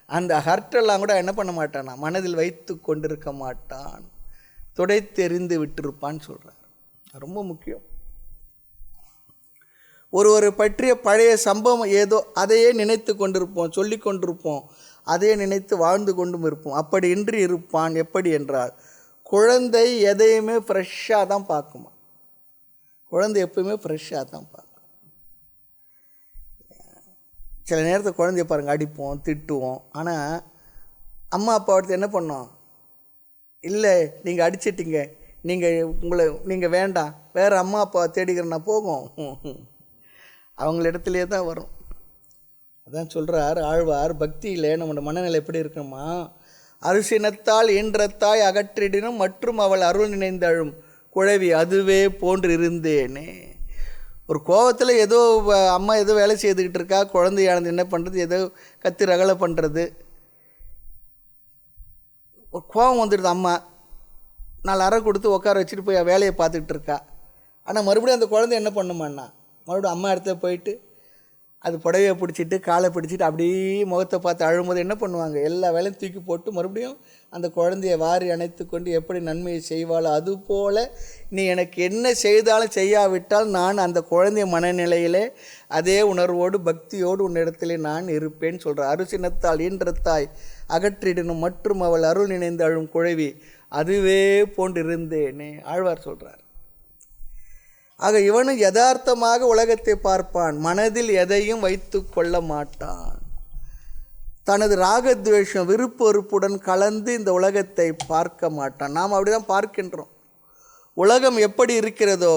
அந்த ஹர்ட்டெல்லாம் கூட என்ன பண்ண மாட்டானா, மனதில் வைத்து கொண்டிருக்க மாட்டான், துடைத்தெறிந்து விட்டிருப்பான்னு சொல்கிறார். ரொம்ப முக்கியம். ஒரு பற்றிய பழைய சம்பவம் ஏதோ அதையே நினைத்து கொண்டிருப்போம், சொல்லி கொண்டிருப்போம், அதையே நினைத்து வாழ்ந்து கொண்டும் இருப்போம். அப்படி இன்றி இருப்பான். எப்படி என்றால், குழந்தை எதையுமே ஃப்ரெஷ்ஷாக தான் பார்க்குமா. குழந்தை எப்பவுமே ஃப்ரெஷ்ஷாக தான் பார்க்கும். சில நேரத்தில் குழந்தைய பாருங்கள், அடிப்போம், திட்டுவோம். ஆனால் அம்மா அப்பா அடுத்து என்ன பண்ணோம், இல்லை நீங்கள் அடிச்சிட்டிங்க, நீங்கள் வேண்டாம், வேறு அம்மா அப்பா தேடிக்கிறேன்னா போகும், அவங்களிடத்துலையே தான் வரும். அதான் சொல்கிறார் ஆழ்வார், பக்தியில் நம்மளோட மனநிலை எப்படி இருக்கணுமா, அரிசினத்தால் ஈன்றத்தாய் அகற்றிடினும் மற்றும் அவள் அருள் நினைந்தழும் குழவி அதுவே போன்று இருந்தேனே. ஒரு கோவத்தில் ஏதோ அம்மா ஏதோ வேலை செய்துக்கிட்டு இருக்கா, குழந்தையானது என்ன பண்ணுறது, ஏதோ கத்தி ரகலை பண்ணுறது, ஒரு கோவம் வந்துடுது. அம்மா 4 அறை கொடுத்து உட்கார வச்சுட்டு போய் வேலையை பார்த்துக்கிட்டு இருக்கா. ஆனால் மறுபடியும் அந்த குழந்தை என்ன பண்ணுமான்னா, மறுபடியும் அம்மா இடத்துல போயிட்டு அது புடவையை பிடிச்சிட்டு காலை பிடிச்சிட்டு அப்படியே முகத்தை பார்த்து அழும்போது என்ன பண்ணுவாங்க, எல்லா வேலையும் தூக்கி போட்டு மறுபடியும் அந்த குழந்தைய வாரி அணைத்து கொண்டு எப்படி நன்மையை செய்வாளோ அதுபோல் நீ எனக்கு என்ன செய்தாலும் செய்யாவிட்டால் நான் அந்த குழந்தைய மனநிலையிலே அதே உணர்வோடு பக்தியோடு உன்னிடத்திலே நான் இருப்பேன்னு சொல்கிறார். அருசினத்தால் ஈன்றத்தாய் அகற்றிடணும் மற்றும் அவள் அருள் நினைந்து அழும் குழவி அதுவே போன்றிருந்தேனே ஆழ்வார் சொல்கிறார். ஆக இவனும் யதார்த்தமாக உலகத்தை பார்ப்பான், மனதில் எதையும் வைத்து கொள்ள மாட்டான். தனது ராகத்வேஷம் விருப்பு வெறுப்புடன் கலந்து இந்த உலகத்தை பார்க்க மாட்டான். நாம் அப்படி தான் பார்க்கின்றோம். உலகம் எப்படி இருக்கிறதோ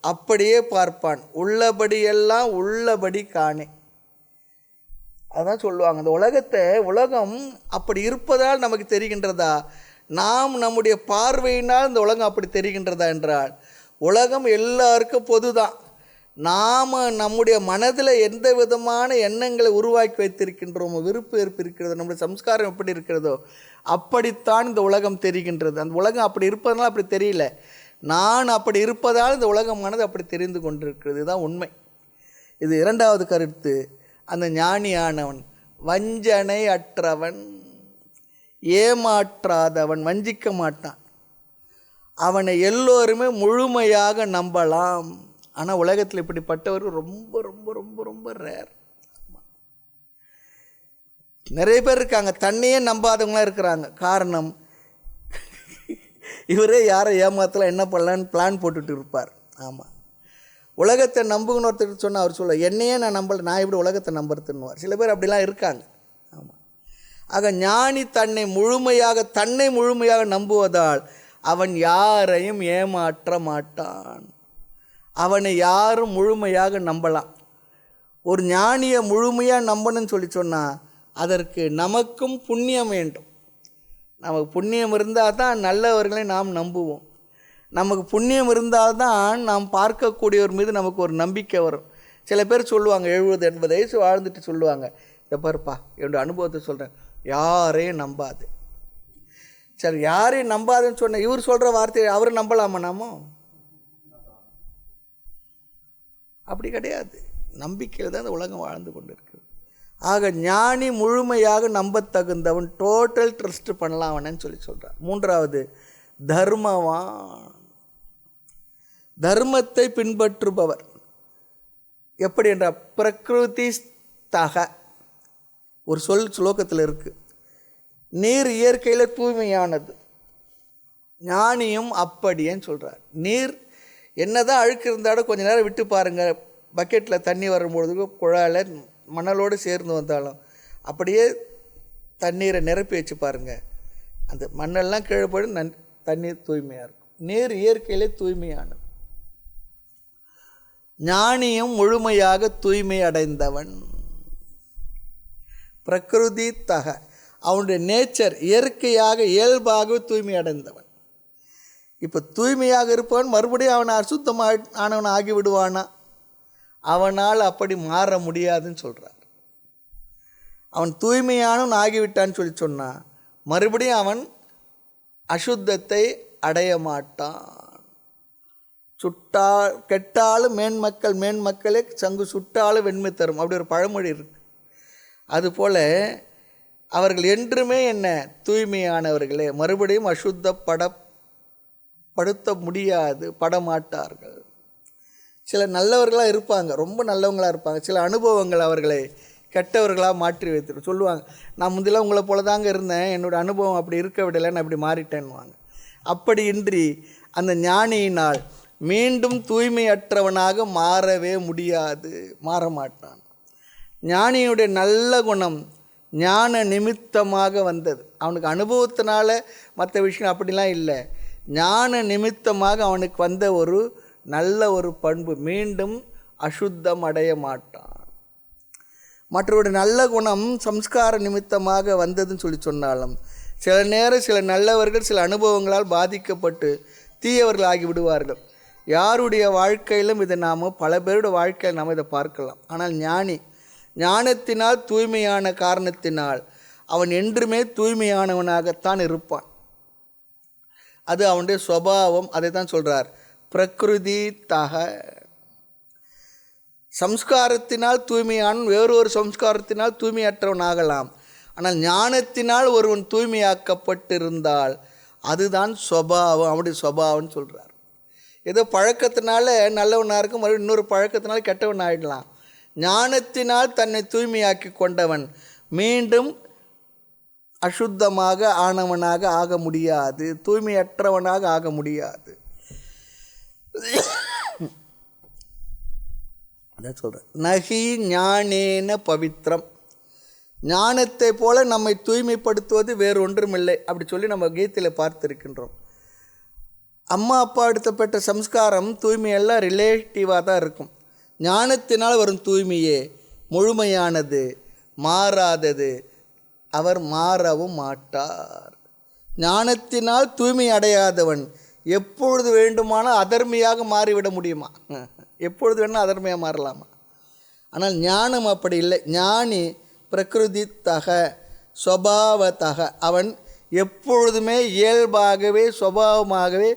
அப்படியே பார்ப்பான், உள்ளபடியெல்லாம் உள்ளபடி காணே. அதான் சொல்லுவாங்க, இந்த உலகம் அப்படி இருப்பதால் நமக்கு தெரிகின்றதா, நாம் நம்முடைய பார்வையினால் இந்த உலகம் அப்படி தெரிகின்றதா என்றால் உலகம் எல்லாருக்கும் பொது தான். நாம் நம்முடைய மனதில் எந்த விதமான எண்ணங்களை உருவாக்கி வைத்திருக்கின்றோமோ, விருப்பு வெறுப்பு இருக்கிறதோ, நம்முடைய சம்ஸ்காரம் எப்படி இருக்கிறதோ அப்படித்தான் இந்த உலகம் தெரிகின்றது. அந்த உலகம் அப்படி இருப்பதனால அப்படி தெரியல, நான் அப்படி இருப்பதால் இந்த உலகமானது அப்படி தெரிந்து கொண்டிருக்கிறது. இதுதான் உண்மை. இது 2வது கருத்து. அந்த ஞானியானவன் வஞ்சனை அற்றவன், ஏமாற்றாதவன், வஞ்சிக்க மாட்டான். அவனை எல்லோருமே முழுமையாக நம்பலாம். ஆனால் உலகத்தில் இப்படிப்பட்டவர் ரொம்ப ரொம்ப ரொம்ப ரொம்ப ரேர். நிறைய பேர் இருக்காங்க, தன்னையே நம்பாதவங்களாம் இருக்கிறாங்க. காரணம், இவரே யாரை ஏமாத்தலாம் என்ன பண்ணலான்னு பிளான் போட்டுட்டு இருப்பார். ஆமாம், உலகத்தை நம்புங்கன்னு ஒருத்தர் சொன்னால் அவர் சொல்ல, என்னையே நான் நம்பலை, நான் எப்படி உலகத்தை நம்புறதுன்னுவார். சில பேர் அப்படிலாம் இருக்காங்க. ஆமாம். ஆக ஞானி தன்னை முழுமையாக நம்புவதால் அவன் யாரையும் ஏமாற்ற மாட்டான். அவனை யாரும் முழுமையாக நம்பலாம். ஒரு ஞானியை முழுமையாக நம்பணும்னு சொன்னால் அதற்கு நமக்கும் புண்ணியம் வேண்டும். நமக்கு புண்ணியம் இருந்தால் தான் நல்லவர்களை நாம் நம்புவோம். நமக்கு புண்ணியம் இருந்தால் தான் நாம் பார்க்கக்கூடியவர் மீது நமக்கு ஒரு நம்பிக்கை வரும். சில பேர் சொல்லுவாங்க 70-80 வயசு வாழ்ந்துட்டு சொல்லுவாங்க, இதை பாருப்பா என்னோடய அனுபவத்தை சொல்கிறேன், யாரையும் நம்பாது. சரி, யாரையும் நம்பாதுன்னு சொன்ன இவர் சொல்கிற வார்த்தையை அவர் நம்பலாமா? நாமோ அப்படி கிடையாது. நம்பிக்கையில் தான் இந்த உலகம் வாழ்ந்து கொண்டு இருக்குது. ஆக ஞானி முழுமையாக நம்பத்தகுந்தவன், டோட்டல் ட்ரஸ்ட் பண்ணலாம் அவனன்னு சொல்கிறார். 3வது தர்மவான், தர்மத்தை பின்பற்றுபவர். எப்படி என்றால் பிரகிருதி ஸ்தக ஒரு ஸ்லோகத்தில் இருக்குது. நீர் இயற்கையில் தூய்மையானது, ஞானியும் அப்படியேன்னு சொல்கிறார். நீர் என்னதான் அழுக்கு இருந்தாலும் கொஞ்சம் நேரம் விட்டு பாருங்கள், பக்கெட்டில் தண்ணி வரும்பொழுது குழாயில் மணலோடு சேர்ந்து வந்தாலும் அப்படியே தண்ணீரை நிரப்பி வச்சு பாருங்கள், அந்த மண்ணெல்லாம் கீழே போய் தண்ணீர் தூய்மையாக இருக்கும். நீர் இயற்கையிலே தூய்மையானது. ஞானியும் முழுமையாக தூய்மை அடைந்தவன். பிரகிருதி தக, அவனுடைய நேச்சர் இயற்கையாக இயல்பாக தூய்மை அடைந்தவன். இப்போ தூய்மையாக இருப்பவன் மறுபடியும் அவனை அசுத்தமாக ஆனவன் ஆகிவிடுவானா? அவனால் அப்படி மாற முடியாதுன்னு சொல்கிறார். அவன் தூய்மையானவன் ஆகிவிட்டான்னு சொன்னால் மறுபடியும் அவன் அசுத்தத்தை அடைய மாட்டான். கெட்டாலும் மேன்மக்களே சங்கு சுட்டாலும் வெண்மை தரும், அப்படி ஒரு பழமொழி இருக்கு. அதுபோல் அவர்கள் என்றுமே என்ன தூய்மையானவர்களே, மறுபடியும் அசுத்தப்படுத்த முடியாது, படமாட்டார்கள். சில நல்லவர்களாக இருப்பாங்க, ரொம்ப நல்லவங்களாக இருப்பாங்க. சில அனுபவங்கள் அவர்களை கெட்டவர்களாக மாற்றி வைத்து சொல்லுவாங்க, நான் முந்திலாம் உங்களை போல தாங்க இருந்தேன், என்னோடய அனுபவம் அப்படி இருக்க விடலை, நான் அப்படி மாறிட்டேன்னுவாங்க. அப்படி இன்றி அந்த ஞானியினால் மீண்டும் தூய்மையற்றவனாக மாறவே முடியாது, மாற மாட்டான். ஞானியுடைய நல்ல குணம் ஞான நிமித்தமாக வந்தது. அவனுக்கு அனுபவத்தினால மற்ற விஷயம் அப்படிலாம் இல்லை. ஞான நிமித்தமாக அவனுக்கு வந்த ஒரு நல்ல ஒரு பண்பு, மீண்டும் அசுத்தம் அடைய மாட்டான். மற்றவருடைய நல்ல குணம் சம்ஸ்கார நிமித்தமாக வந்ததுன்னு சொன்னாலும் சில நேரம் சில நல்லவர்கள் சில அனுபவங்களால் பாதிக்கப்பட்டு தீயவர்கள் ஆகிவிடுவார்கள். யாருடைய வாழ்க்கையிலும் இதை நாம் பல பேருடைய வாழ்க்கையில் நாம் இதை பார்க்கலாம். ஆனால் ஞானி ஞானத்தினால் தூய்மையான காரணத்தினால் அவன் என்றுமே தூய்மையானவனாகத்தான் இருப்பான். அது அவனுடைய சுபாவம். அதை தான் சொல்கிறார், பிரகிருதி தக. சம்ஸ்காரத்தினால் தூய்மையான வேறொரு சம்ஸ்காரத்தினால் தூய்மையற்றவன் ஆகலாம். ஆனால் ஞானத்தினால் ஒருவன் தூய்மையாக்கப்பட்டிருந்தால் அதுதான் சுபாவம், அவனுடைய சுபாவம்னு சொல்கிறார். ஏதோ பழக்கத்தினால நல்லவனாக இருக்கும், மறுபடியும் இன்னொரு பழக்கத்தினால் கெட்டவன் ஆகிடலாம். ஞானத்தினால் தன்னை தூய்மையாக்கி கொண்டவன் மீண்டும் அசுத்தமாக ஆனவனாக ஆக முடியாது, தூய்மையற்றவனாக ஆக முடியாது. அதான் சொல்கிறேன், நகி ஞானேன பவித்ரம். ஞானத்தை போல நம்மை தூய்மைப்படுத்துவது வேறு ஒன்றுமில்லை அப்படி சொல்லி நம்ம கீதையில் பார்த்துருக்கின்றோம். அம்மா அப்பா எடுத்தப்பட்ட சம்ஸ்காரம் தூய்மையெல்லாம் ரிலேட்டிவாக தான் இருக்கும். ஞானத்தினால் வரும் தூய்மையே முழுமையானது, மாறாதது. அவர் மாறவும் மாட்டார். ஞானத்தினால் தூய்மை அடையாதவன் எப்பொழுது வேண்டுமானால் அதர்மியாக மாறிவிட முடியுமா? எப்பொழுது வேணால் அதர்மியாக மாறலாமா? ஆனால் ஞானம் அப்படி இல்லை. ஞானி பிரகிருதி தக ஸ்வபாவத்தக, அவன் எப்பொழுதுமே இயல்பாகவே சுபாவமாகவே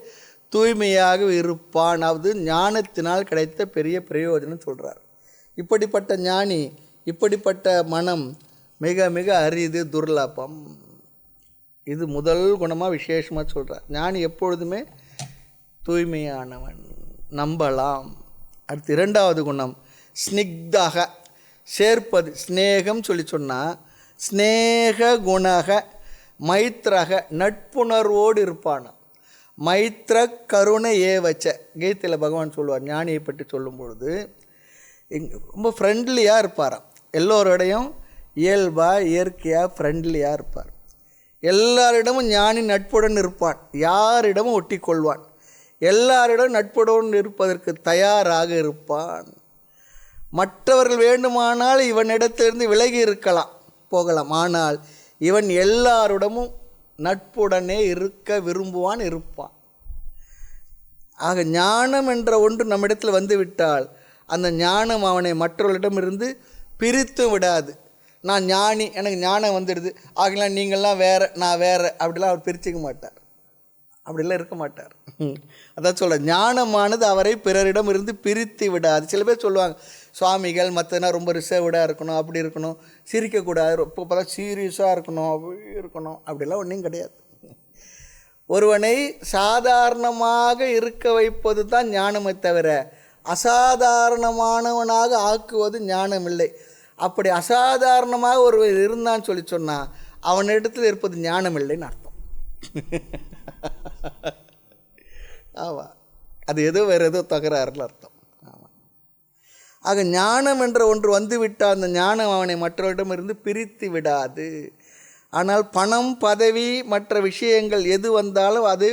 தூய்மையாக இருப்பான். அது ஞானத்தினால் கிடைத்த பெரிய பிரயோஜனம் சொல்கிறார். இப்படிப்பட்ட ஞானி, இப்படிப்பட்ட மனம் மிக மிக அரிது, துர்லபம். இது முதல் குணமாக விசேஷமாக சொல்கிறார். ஞானி எப்பொழுதுமே தூய்மையானவன், நம்பலாம். அடுத்து இரண்டாவது குணம் ஸ்னிக்தக, சேர்ப்பது. ஸ்நேகம் சொல்லி சொன்னால் ஸ்நேக குணக மைத்ரக, நட்புணர்வோடு இருப்பான். மைத்ர கருணை ஏவச்ச, கீதையில் பகவான் சொல்லுவார் ஞானியை பற்றி சொல்லும் பொழுது ரொம்ப ஃப்ரெண்ட்லியாக இருப்பாராம். எல்லோருடையும் இயல்பாக இயற்கையாக ஃப்ரெண்ட்லியாக இருப்பார். எல்லாரிடமும் ஞானி நட்புடன் இருப்பான், யாரிடமும் ஒட்டி கொள்வான், எல்லாரிடம் நட்புடன் இருப்பதற்கு தயாராக இருப்பான். மற்றவர்கள் வேண்டுமானால் இவனிடத்திலிருந்து விலகி இருக்கலாம், போகலாம். ஆனால் இவன் எல்லாரிடமும் நட்புடனே இருக்க விரும்புவான், இருப்பான். ஆக ஞானம் என்ற ஒன்று நம்மிடத்தில் வந்துவிட்டால் அந்த ஞானம் அவனை மற்றவர்களிடமிருந்து பிரித்து விடாது. நான் ஞானி, எனக்கு ஞானம் வந்துடுது, ஆகலாம் நீங்கள்லாம் வேறு நான் வேறு, அப்படிலாம் அவர் பிரிச்சுக்க மாட்டார், அப்படிலாம் இருக்க மாட்டார். அதான் சொல்ல, ஞானமானது அவரை பிறரிடம் இருந்து பிரித்து விடாது. சில பேர் சொல்லுவாங்க சுவாமிகள் மற்றனா ரொம்ப ரிசர்வ்டாக இருக்கணும், அப்படி இருக்கணும், சிரிக்கக்கூடாது, இப்போ பார்த்தா சீரியஸாக இருக்கணும், அப்படி இருக்கணும், அப்படிலாம் ஒன்றும் கிடையாது. ஒருவனை சாதாரணமாக இருக்க வைப்பது தான் ஞானமே தவிர அசாதாரணமானவனாக ஆக்குவது ஞானம் இல்லை. அப்படி அசாதாரணமாக ஒருவர் இருந்தான்னு சொல்லி சொன்னால் அவனிடத்தில் இருப்பது ஞானம் இல்லைன்னு அர்த்தம். ஆமாம், அது ஏதோ வேறு ஏதோ தகராறுன்னு அர்த்தம். ஆமாம். ஆக ஞானம் என்ற ஒன்று வந்துவிட்டால் அந்த ஞானம் அவனை மற்றவரிடமிருந்து பிரித்து விடாது. ஆனால் பணம், பதவி, மற்ற விஷயங்கள் எது வந்தாலும் அது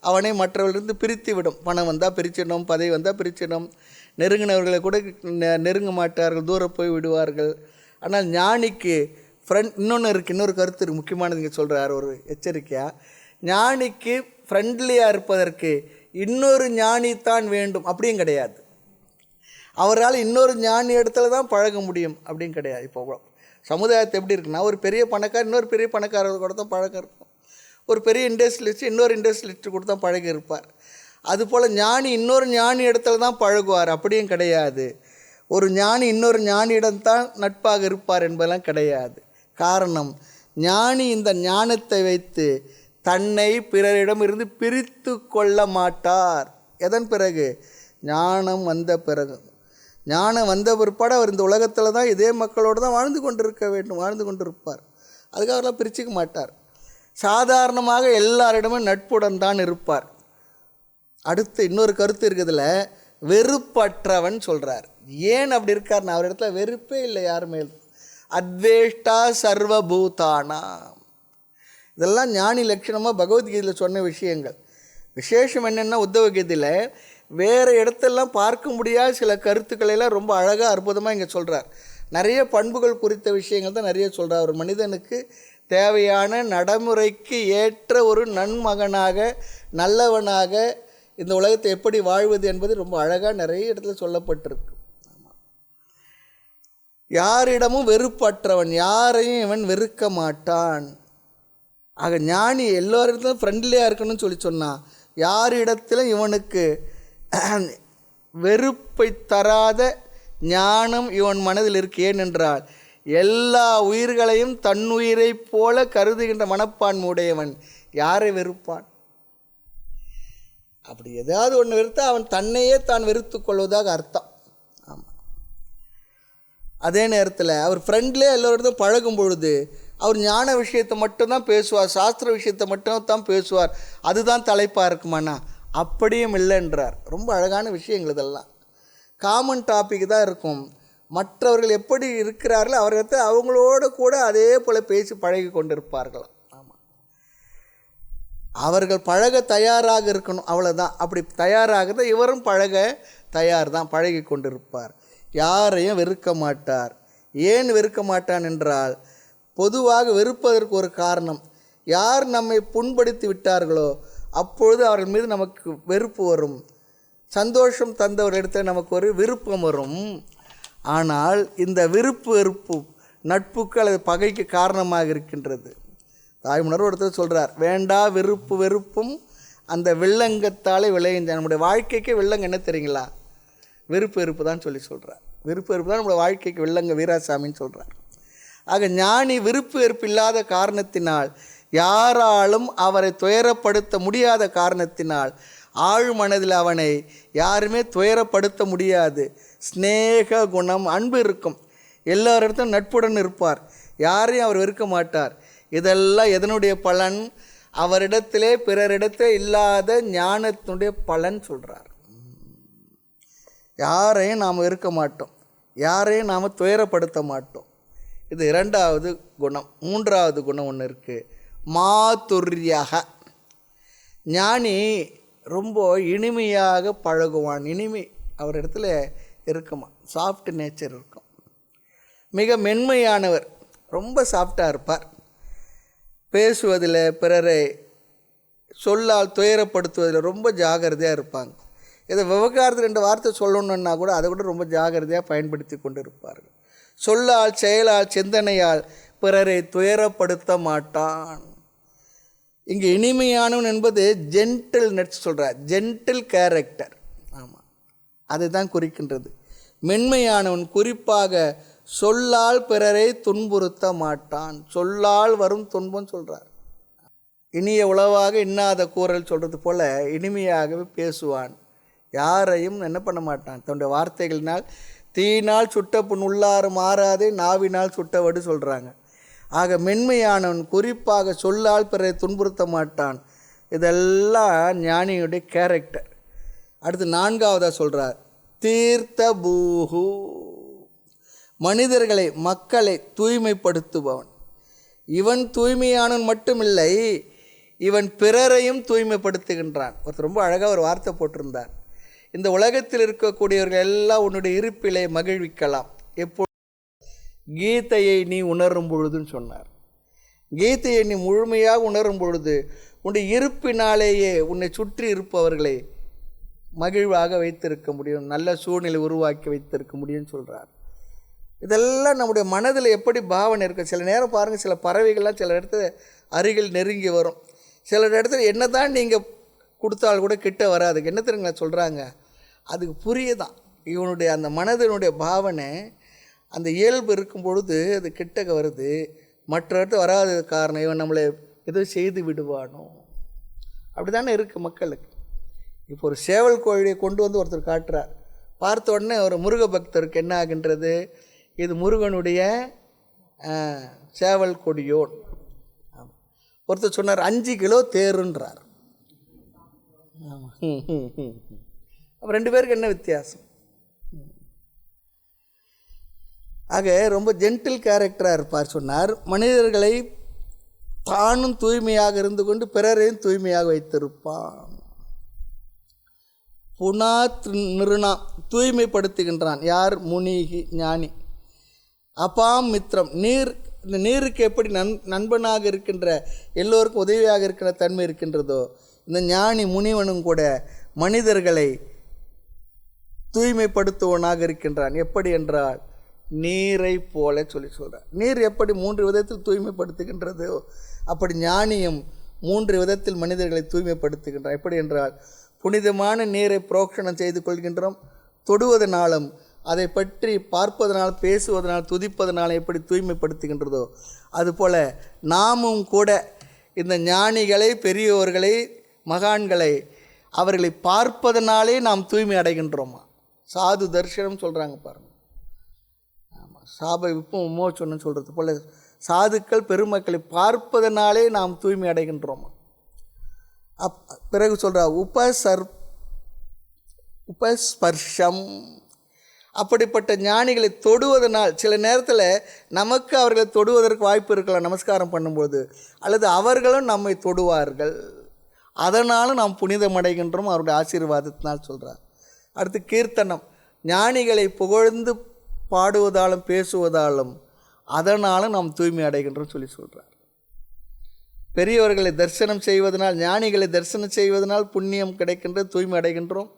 அவனை மற்றவர்களிருந்து பிரித்து விடும். பணம் வந்தால் பிரிச்சிடணும், பதவி வந்தால் பிரிச்சிடணும், நெருங்கினவர்களை கூட நெருங்க மாட்டார்கள், தூரம் போய் விடுவார்கள். ஆனால் ஞானிக்கு இன்னொன்று இருக்குது, இன்னொரு கருத்து இருக்குது, முக்கியமானது இங்கே சொல்கிறார் ஒரு எச்சரிக்கையாக. ஞானிக்கு ஃப்ரெண்ட்லியாக இருப்பதற்கு இன்னொரு ஞானித்தான் வேண்டும் அப்படியும் கிடையாது. அவரால் இன்னொரு ஞானி இடத்துல தான் பழக முடியும் அப்படின்னு கிடையாது. இப்போ சமுதாயத்தை எப்படி இருக்குன்னா, ஒரு பெரிய பணக்காரர் இன்னொரு பெரிய பணக்காரர் கூட தான் பழக்கம் இருக்கும், ஒரு பெரிய இண்டஸ்ட்ரியலிஸ்ட் இன்னொரு இண்டஸ்ட்ரியலிஸ்ட் கூட தான் பழகி இருப்பார். அதுபோல் ஞானி இன்னொரு ஞானி இடத்துல தான் பழகுவார் அப்படியும் கிடையாது. ஒரு ஞானி இன்னொரு ஞானியிடம்தான் நட்பாக இருப்பார் என்பதெல்லாம் கிடையாது. காரணம், ஞானி இந்த ஞானத்தை வைத்து தன்னை பிறரிடம் இருந்து பிரித்து கொள்ள மாட்டார். எதன் பிறகு? ஞானம் வந்த பிறகு. ஞானம் வந்த பிற்பாடு அவர் இந்த உலகத்தில் தான் இதே மக்களோடு தான் வாழ்ந்து கொண்டிருக்க வேண்டும், வாழ்ந்து கொண்டிருப்பார். அதுக்காக அவரெல்லாம் பிரிச்சுக்க மாட்டார். சாதாரணமாக எல்லாரிடமும் நட்புடன் தான் இருப்பார். அடுத்து இன்னொரு கருத்து இருக்குதுல, வெறுப்பற்றவன் சொல்கிறார். ஏன் அப்படி இருக்கார்னா, அவர் இடத்துல வெறுப்பே இல்லை யார் மேல். அத்வேஷ்டா சர்வபூதானா, இதெல்லாம் ஞானி லட்சணமாக பகவத்கீதையில் சொன்ன விஷயங்கள். விசேஷம் என்னென்னா உத்தவகீதையில் வேறு இடத்தெல்லாம் பார்க்க முடியாத சில கருத்துக்களெல்லாம் ரொம்ப அழகாக அற்புதமாக இங்கே சொல்கிறார். நிறைய பண்புகள் குறித்த விஷயங்கள் தான் நிறைய சொல்கிறார். ஒரு மனிதனுக்கு தேவையான நடைமுறைக்கு ஏற்ற ஒரு நன்மகனாக நல்லவனாக இந்த உலகத்தை எப்படி வாழ்வது என்பது ரொம்ப அழகாக நிறைய இடத்துல சொல்லப்பட்டிருக்கு. யாரிடமும் வெறுப்பற்றவன், யாரையும் இவன் வெறுக்க மாட்டான். ஆக ஞானி எல்லோரிடத்தும் ஃப்ரெண்ட்லியாக இருக்கணும்னு சொல்லி சொன்னான். யாரிடத்திலும் இவனுக்கு வெறுப்பை தராத ஞானம் இவன் மனதில் இருக்கு. ஏனென்றால் எல்லா உயிர்களையும் தன்னுயிரைப் போல கருதுகின்ற மனப்பான்மை உடையவன் யாரை வெறுப்பான்? அப்படி ஏதாவது ஒன்று வெறுத்தா அவன் தன்னையே தான் வெறுத்து கொள்வதாக அர்த்தம். ஆமாம். அதே நேரத்தில் அவர் ஃப்ரெண்ட்லேயே எல்லோரிடத்தும் பழகும் பொழுது அவர் ஞான விஷயத்தை மட்டும்தான் பேசுவார், சாஸ்திர விஷயத்தை மட்டும்தான் பேசுவார். அதுதான் தலைப்பாக இருக்குமாண்ணா? அப்படியும் இல்லைன்றார். ரொம்ப அழகான விஷயங்கள் இதெல்லாம். காமன் டாபிக் தான் இருக்கும். மற்றவர்கள் எப்படி இருக்கிறார்களோ அவர்கிட்ட அவங்களோட கூட அதே போல் பேசி பழகி கொண்டிருப்பார்களாம். ஆமாம். அவர்கள் பழக தயாராக இருக்கணும், அவ்வளோதான். அப்படி தயாராகிறத இவரும் பழக தயார் தான், பழகி கொண்டிருப்பார். யாரையும் வெறுக்க மாட்டார். ஏன் வெறுக்க மாட்டான் என்றால், பொதுவாக வெறுப்பதற்கு ஒரு காரணம். யார் நம்மை புண்படுத்தி விட்டார்களோ அப்பொழுது அவர்கள் மீது நமக்கு வெறுப்பு வரும். சந்தோஷம் தந்தவரிடத்தில் நமக்கு ஒரு விருப்பம் வரும். ஆனால் இந்த வெறுப்பு நட்புக்கு அல்லது பகைக்கு காரணமாக இருக்கின்றது. தாய்மலர் ஒருத்தர் சொல்கிறார், வேண்டா வெறுப்பும் அந்த வெள்ளங்கத்தாலே விளையுங்க. நம்முடைய வாழ்க்கைக்கு வெள்ளங்க என்ன தெரியுங்களா? வெறுப்பு தான் சொல்லி சொல்கிறார். வெறுப்பு தான் நம்முடைய வாழ்க்கைக்கு வெள்ளங்க வீராசாமின்னு சொல்கிறார். ஆக ஞானி வெறுப்பு இல்லாத காரணத்தினால், யாராலும் அவரை துயரப்படுத்த முடியாத காரணத்தினால், ஆழ் மனதில் அவனை யாருமே துயரப்படுத்த முடியாது. ஸ்நேக குணம், அன்பு இருக்கும். எல்லோரிடத்தும் நட்புடன் இருப்பார். யாரையும் அவர் வெறுக்க மாட்டார். இதெல்லாம் எதனுடைய பலன்? அவரிடத்திலே பிறரிடத்திலே இல்லாத ஞானத்தினுடைய பலன் சொல்கிறார். யாரையும் நாம் வெறுக்க மாட்டோம், யாரையும் நாம் துயரப்படுத்த மாட்டோம். இது இரண்டாவது குணம். மூன்றாவது குணம் ஒன்று இருக்குது, மாதுர்யாக. ஞானி ரொம்ப இனிமையாக பழகுவான். இனிமை அவரிடத்துல இருக்குமா, சாஃப்ட் நேச்சர் இருக்கும். மிக மென்மையானவர், ரொம்ப சாஃப்டாக இருப்பார். பேசுவதில், பிறரை சொல்லால் துயரப்படுத்துவதில் ரொம்ப ஜாகிரதையாக இருப்பாங்க. இதை விவகாரத்தில் 2 வார்த்தை சொல்லணுன்னா கூட அதை கூட ரொம்ப ஜாகிரதையாக பயன்படுத்தி கொண்டு இருப்பார்கள். சொல்லால், செயலால், சிந்தனையால் பிறரை துயரப்படுத்த மாட்டான். இங்கே இனிமையானவன் என்பது ஜென்டில் நெட்ஸ் சொல்கிறார், ஜென்டில் கேரக்டர். ஆமாம், அதுதான் குறிக்கின்றது. மென்மையானவன் குறிப்பாக சொல்லால் பிறரை துன்புறுத்த மாட்டான். சொல்லால் வரும் துன்பம் சொல்கிறார். இனிய உளவாக இன்னாத கூறல் சொல்கிறது போல் இனிமையாகவே பேசுவான். யாரையும் என்ன பண்ண மாட்டான். தன்னுடைய வார்த்தைகளினால் தீயினால் சுட்ட புண் உள்ளாறு மாறாதே, நாவினால் சுட்டவடு சொல்கிறாங்க. ஆக மென்மையானவன் குறிப்பாக சொல்லால் பிறரை துன்புறுத்த மாட்டான். இதெல்லாம் ஞானியுடைய கேரக்டர். அடுத்து 4வதாக சொல்கிறார், தீர்த்த பூஹு. மனிதர்களை, மக்களை தூய்மைப்படுத்துபவன். இவன் தூய்மையானவன் மட்டுமில்லை, இவன் பிறரையும் தூய்மைப்படுத்துகின்றான். ஒருத்தர் ரொம்ப அழகாக ஒரு வார்த்தை போட்டிருந்தார், இந்த உலகத்தில் இருக்கக்கூடியவர்கள் எல்லாம் உன்னுடைய இருப்பிலே மகிழ்விக்கலாம் எப்போ கீதையை நீ உணரும் பொழுதுன்னு சொன்னார். கீதையை நீ முழுமையாக உணரும் பொழுது உன்னுடைய இருப்பினாலேயே உன்னை சுற்றி இருப்பவர்களை மகிழ்வாக வைத்திருக்க முடியும், நல்ல சூழ்நிலை உருவாக்கி வைத்திருக்க முடியும்னு சொல்கிறார். இதெல்லாம் நம்முடைய மனதில் எப்படி பாவனை இருக்குது. சில நேரம் பாருங்கள், சில பறவைகள்லாம் சில இடத்துல அருகில் நெருங்கி வரும். சில இடத்துல என்ன தான் நீங்கள் கொடுத்தால் கூட கிட்ட வராதுக்கு. என்ன தெரியுங்களா சொல்கிறாங்க? அதுக்கு புரியதான் இவனுடைய அந்த மனதினுடைய பாவனை, அந்த இயல்பு இருக்கும் பொழுது அது கிட்டக்க வருது. மற்ற இடத்துல வராத காரணம் இவன் நம்மளை ஏதோ செய்து விடுவானோ, அப்படி தானே இருக்குது மக்களுக்கு. இப்போ ஒரு சேவல் கோழியை கொண்டு வந்து ஒருத்தர் காட்டுறார். பார்த்த உடனே ஒரு முருக பக்தருக்கு என்ன ஆகின்றது, இது முருகனுடைய சேவல் கொடியோன். ஒருத்தர் சொன்னார் 5 கிலோ தேருன்றார். ஆமாம், அப்போ 2 பேருக்கு என்ன வித்தியாசம்? ஆக ரொம்ப ஜென்டில் கேரக்டராக இருப்பார். சொன்னார், மனிதர்களை தானும் தூய்மையாக இருந்து கொண்டு பிறரையும் தூய்மையாக வைத்திருப்பான். புனாத் நிருணா தூய்மைப்படுத்துகின்றான். யார்? முனிகி ஞானி. அபாம் மித்ரம் நீர், இந்த நீருக்கு எப்படி நண்பனாக இருக்கின்ற, எல்லோருக்கும் உதவியாக இருக்கிற தன்மை இருக்கின்றதோ, இந்த ஞானி முனிவனும் கூட மனிதர்களை தூய்மைப்படுத்துவனாக இருக்கின்றான். எப்படி என்றால் நீரை போல சொல்கிறார். நீர் எப்படி 3 விதத்தில் தூய்மைப்படுத்துகின்றதோ அப்படி ஞானியும் 3 விதத்தில் மனிதர்களை தூய்மைப்படுத்துகின்றார். எப்படி என்றால் புனிதமான நீரை புரோக்ஷணம் செய்து கொள்கின்றோம். தொடுவதனாலும் அதை பற்றி பார்ப்பதனால், பேசுவதனால், துதிப்பதனால் எப்படி தூய்மைப்படுத்துகின்றதோ அதுபோல் நாமும் கூட இந்த ஞானிகளை, பெரியோர்களை, மகான்களை அவர்களை பார்ப்பதனாலே நாம் தூய்மை அடைகின்றோமா. சாது தரிசனம் சொல்கிறாங்க பாருங்கள். ஆமாம், சாப விப்பும் உமோச்சொன்னு சொல்கிறது போல் சாதுக்கள் பெருமக்களை பார்ப்பதனாலே நாம் தூய்மை அடைகின்றோமா. பிறகு சொல்கிறா உபஸ்பர்ஷம். அப்படிப்பட்ட ஞானிகளை தொடுவதனால் சில நேரத்தில் நமக்கு அவர்களை தொடுவதற்கு வாய்ப்பு இருக்கலாம் நமஸ்காரம் பண்ணும்போது, அல்லது அவர்களும் நம்மை தொடுவார்கள். அதனாலும் நாம் புனிதம் அடைகின்றோம் அவருடைய ஆசீர்வாதத்தினால் சொல்கிறார். அடுத்து கீர்த்தனம். ஞானிகளை புகழ்ந்து பாடுவதாலும் பேசுவதாலும் அதனாலும் நாம் தூய்மை அடைகின்றோம் சொல்கிறார். பெரியவர்களை தரிசனம் செய்வதனால், ஞானிகளை தரிசனம் செய்வதனால் புண்ணியம் கிடைக்கின்ற, தூய்மை அடைகின்றோம்.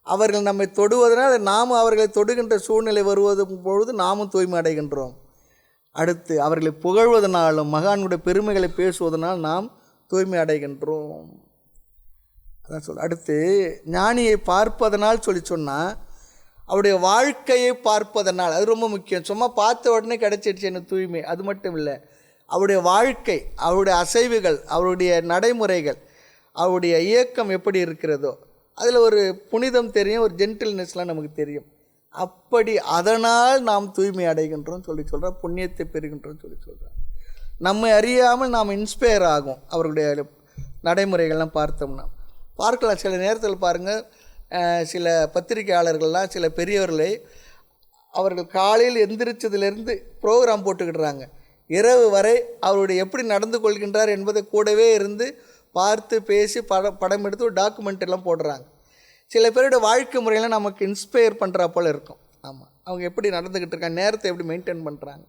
அவர்கள் நம்மை தொடுவதனால் நாமும் அவர்களை தொடுகின்ற சூழ்நிலை வருவது பொழுது நாமும் தூய்மை அடைகின்றோம். அடுத்து அவர்களை புகழ்வதனாலும் மகானுடைய பெருமைகளை பேசுவதனால் நாம் தூய்மை அடைகின்றோம். அதான் சொல். அடுத்து ஞானியை பார்ப்பதனால் சொன்னால் அவருடைய வாழ்க்கையை பார்ப்பதனால், அது ரொம்ப முக்கியம். சும்மா பார்த்த உடனே கிடைச்சிடுச்சு எனக்கு தூய்மை, அது மட்டும் இல்லை. அவருடைய வாழ்க்கை, அவருடைய அசைவுகள், அவருடைய நடைமுறைகள், அவருடைய இயக்கம் எப்படி இருக்கிறதோ அதில் ஒரு புனிதம் தெரியும், ஒரு ஜென்டில்னஸ்லாம் நமக்கு தெரியும். அப்படி அதனால் நாம் தூய்மை அடைகின்றோம் சொல்கிறார். புண்ணியத்தை பெறுகின்றோம் சொல்கிறார். நம்மை அறியாமல் நாம் இன்ஸ்பயர் ஆகும் அவருடைய நடைமுறைகள்லாம் பார்த்தோம்னா. பார்க்கலாம், சில நேரத்தில் பாருங்கள், சில பத்திரிகையாளர்கள்லாம் சில பெரியவர்களை அவர்கள் காலையில் எந்திரிச்சதுலேருந்து ப்ரோக்ராம் போட்டுக்கிடுறாங்க. இரவு வரை அவருடைய எப்படி நடந்து கொள்கின்றார் என்பதை கூடவே இருந்து பார்த்து பேசி படம் எடுத்து ஒரு டாக்குமெண்ட் எல்லாம் போடுறாங்க. சில பேரோட வாழ்க்கை முறையெல்லாம் நமக்கு இன்ஸ்பயர் பண்ணுறா போல் இருக்கும். ஆமாம், அவங்க எப்படி நடந்துக்கிட்டு இருக்காங்க, நேரத்தை எப்படி மெயின்டைன் பண்ணுறாங்க,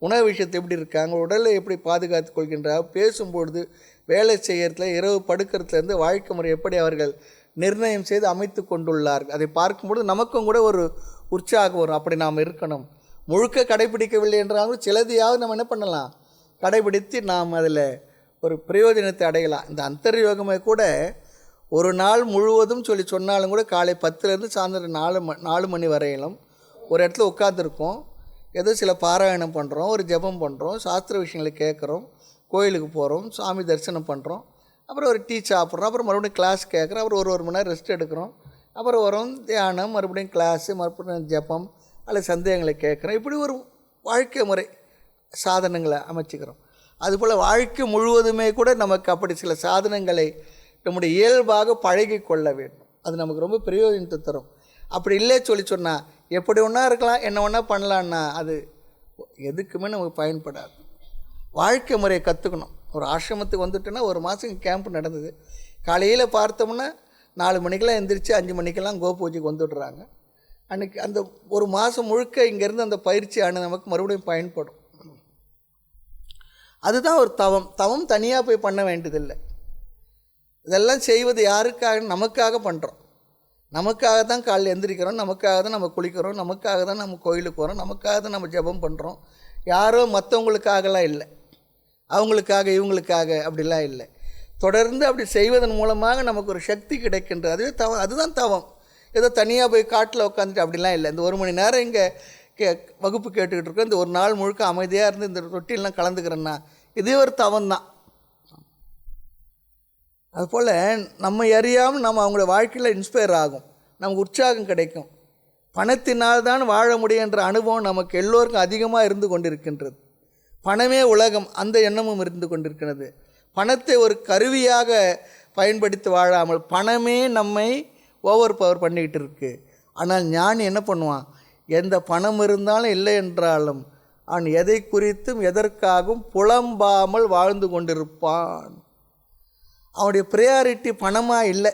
உணவு விஷயத்தை எப்படி இருக்காங்க, உடலை எப்படி பாதுகாத்து கொள்கின்றார், பேசும்பொழுது, வேலை செய்கிறதுல, இரவு படுக்கிறதுலேருந்து வாழ்க்கை முறை எப்படி அவர்கள் நிர்ணயம் செய்து அமைத்து கொண்டுள்ளார்கள். அதை பார்க்கும்பொழுது நமக்கும் கூட ஒரு உற்சாகம் வரும். அப்படி நாம் இருக்கணும். முழுக்க கடைபிடிக்கவில்லை என்றாலும் சிலதையாவது நம்ம என்ன பண்ணலாம், கடைபிடித்து நாம் அதில் ஒரு பிரயோஜனத்தை அடையலாம். இந்த அந்தர்யோகமே கூட ஒரு நாள் முழுவதும் சொன்னாலும் கூட காலை 10லேருந்து சாயந்தரம் 4 மணி வரையிலும் ஒரு இடத்துல உட்காந்துருக்கோம். ஏதோ சில பாராயணம் பண்ணுறோம், ஒரு ஜெபம் பண்ணுறோம், சாஸ்திர விஷயங்களை கேட்குறோம், கோயிலுக்கு போகிறோம், சாமி தரிசனம் பண்ணுறோம், அப்புறம் ஒரு டீ சாப்பிட்றோம், அப்புறம் மறுபடியும் கிளாஸ் கேட்குறோம், அப்புறம் ஒரு மணி நேரம் ரெஸ்ட் எடுக்கிறோம், அப்புறம் வரும் தியானம், மறுபடியும் கிளாஸு, மறுபடியும் ஜெபம் அல்லது சந்தேகங்களை கேட்குறோம். இப்படி ஒரு வாழ்க்கை முறை சாதனங்களை அமைச்சிக்கிறோம். அதுபோல் வாழ்க்கை முழுவதுமே கூட நமக்கு அப்படி சில சாதனங்களை நம்முடைய இயல்பாக பழகி கொள்ள வேண்டும். அது நமக்கு ரொம்ப பிரயோஜனத்தை தரும். அப்படி இல்லை சொன்னால் எப்படி ஒன்றா இருக்கலாம், என்ன ஒன்றா பண்ணலான்னா அது எதுக்குமே நமக்கு பயன்படாது. வாழ்க்கை முறையை கற்றுக்கணும். ஒரு ஆசிரமத்துக்கு வந்துட்டோன்னா ஒரு மாதம் கேம்ப் நடந்தது. காலையில் பார்த்தோம்னா 4 மணிக்கெல்லாம் எந்திரிச்சு 5 மணிக்கெல்லாம் கோபூஜைக்கு வந்துடுறாங்க. அன்றைக்கி அந்த ஒரு மாதம் முழுக்க இங்கேருந்து அந்த பயிற்சி நமக்கு மறுபடியும் பயன்படும். அதுதான் ஒரு தவம் தனியாக போய் பண்ண வேண்டியதில்லை. இதெல்லாம் செய்வது யாருக்காக? நமக்காக பண்ணுறோம். நமக்காக தான் காலையில் எந்திரிக்கிறோம், நமக்காக தான் நம்ம குளிக்கிறோம், நமக்காக தான் நம்ம கோயிலுக்கு போகிறோம், நமக்காக தான் நம்ம ஜெபம் பண்ணுறோம். யாரோ மற்றவங்களுக்காகலாம் இல்லை, அவங்களுக்காக இவங்களுக்காக அப்படிலாம் இல்லை. தொடர்ந்து அப்படி செய்வதன் மூலமாக நமக்கு ஒரு சக்தி கிடைக்கின்றது. அதுவே தவம், அதுதான் தவம். ஏதோ தனியாக போய் காட்டில் உட்காந்துட்டு அப்படிலாம் இல்லை. இந்த 1 மணி நேரம் இங்கே வகுப்பு கேட்டுக்கிட்டு இருக்கோம், இந்த ஒரு நாள் முழுக்க அமைதியாக இருந்து இந்த ரொட்டிலாம் கலந்துக்கிறேன்னா இதே ஒரு தவம் தான். அதுபோல் நம்ம அறியாமல் நம்ம அவங்களோட வாழ்க்கையில் இன்ஸ்பயர் ஆகும், நமக்கு உற்சாகம் கிடைக்கும். பணத்தினால் தான் வாழ முடியும் என்ற அனுபவம் நமக்கு எல்லோருக்கும் அதிகமாக இருந்து கொண்டிருக்கின்றது. பணமே உலகம், அந்த எண்ணமும் இருந்து கொண்டிருக்கிறது. பணத்தை ஒரு கருவியாக பயன்படுத்தி வாழாமல் பணமே நம்மை ஓவர் பவர் பண்ணிக்கிட்டு இருக்கு. ஆனால் ஞானி என்ன பண்ணுவான்? எந்த பணம் இருந்தாலும் இல்லை என்றாலும் அவன் எதை குறித்தும் எதற்காகவும் புலம்பாமல் வாழ்ந்து கொண்டிருப்பான். அவனுடைய ப்ரையாரிட்டி பணமாக இல்லை.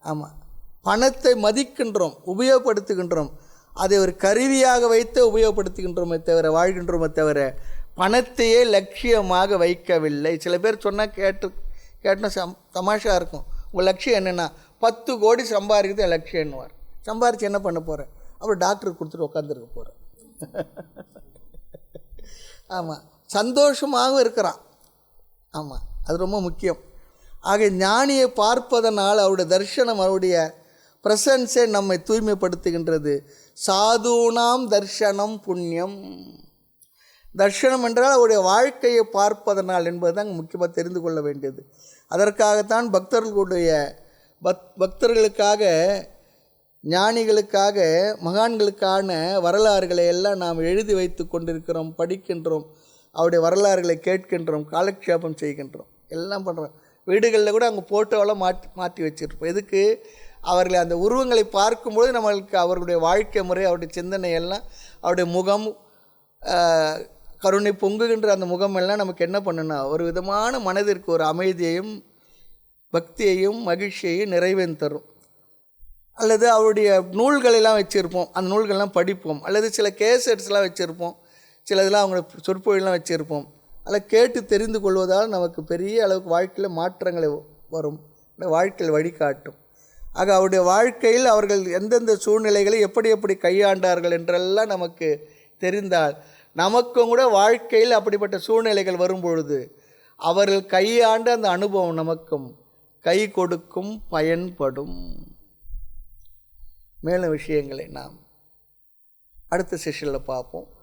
ஆமாம், பணத்தை மதிக்கின்றோம், உபயோகப்படுத்துகின்றோம். அதை ஒரு கருவியாக வைத்து உபயோகப்படுத்துகின்றோமே தவிர, வாழ்கின்றோமே தவிர பணத்தையே லட்சியமாக வைக்கவில்லை. சில பேர் சொன்னால் கேட்டால் தமாஷாக இருக்கும். உங்கள் லட்சியம் என்னென்னா 10 கோடி சம்பாதிக்கிறது என் லட்சியம் என்னவார். சம்பாரித்து என்ன பண்ண போகிறேன்? அப்புறம் டாக்டருக்கு கொடுத்துட்டு உட்காந்துருக்க போகிறேன். ஆமாம், சந்தோஷமாகவும் இருக்கிறான். ஆமாம், அது ரொம்ப முக்கியம். ஆக ஞானியை பார்ப்பதனால் அவருடைய தரிசனம், அவருடைய பிரசன்ஸே நம்மை தூய்மைப்படுத்துகின்றது. சாதுனாம் தர்ஷனம் புண்ணியம். தர்ஷனம் என்றால் அவருடைய வாழ்க்கையை பார்ப்பதனால் என்பது தான் முக்கியமாக தெரிந்து கொள்ள வேண்டியது. அதற்காகத்தான் பக்தர்களுக்காக, ஞானிகளுக்காக, மகான்களுக்கான வரலாறுகளை எல்லாம் நாம் எழுதி வைத்து கொண்டிருக்கிறோம், படிக்கின்றோம், அவருடைய வரலாறுகளை கேட்கின்றோம், காலக்ஷேபம் செய்கின்றோம், எல்லாம் பண்ணுறோம். வீடுகளில் கூட அங்கே ஃபோட்டோவெல்லாம் மாற்றி வச்சுருப்போம். எதுக்கு? அவர்களை அந்த உருவங்களை பார்க்கும்போது நம்மளுக்கு அவர்களுடைய வாழ்க்கை முறை, அவருடைய சிந்தனை எல்லாம், அவருடைய முகம், கருணை பொங்குகின்ற அந்த முகமெல்லாம் நமக்கு என்ன பண்ணுன்னா ஒரு விதமான மனதிற்கு ஒரு அமைதியையும் பக்தியையும் மகிழ்ச்சியையும் நிறைவேன் தரும். அல்லது அவருடைய நூல்களெல்லாம் வச்சுருப்போம், அந்த நூல்கள்லாம் படிப்போம். அல்லது சில கேசட்ஸ்லாம் வச்சுருப்போம், சில இதெல்லாம் அவங்க சொற்பொழிலாம் வச்சுருப்போம். அதில் கேட்டு தெரிந்து கொள்வதால் நமக்கு பெரிய அளவுக்கு வாழ்க்கையில் மாற்றங்களை வரும், வாழ்க்கையில் வழிகாட்டும். ஆக அவருடைய வாழ்க்கையில் அவர்கள் எந்தெந்த சூழ்நிலைகளை எப்படி எப்படி கையாண்டார்கள் என்றெல்லாம் நமக்கு தெரிந்தால், நமக்கும் கூட வாழ்க்கையில் அப்படிப்பட்ட சூழ்நிலைகள் வரும்பொழுது அவர்கள் கையாண்ட அந்த அனுபவம் நமக்கும் கை கொடுக்கும், பயன்படும். மேலும் விஷயங்களை நாம் அடுத்த செஷனில் பார்ப்போம்.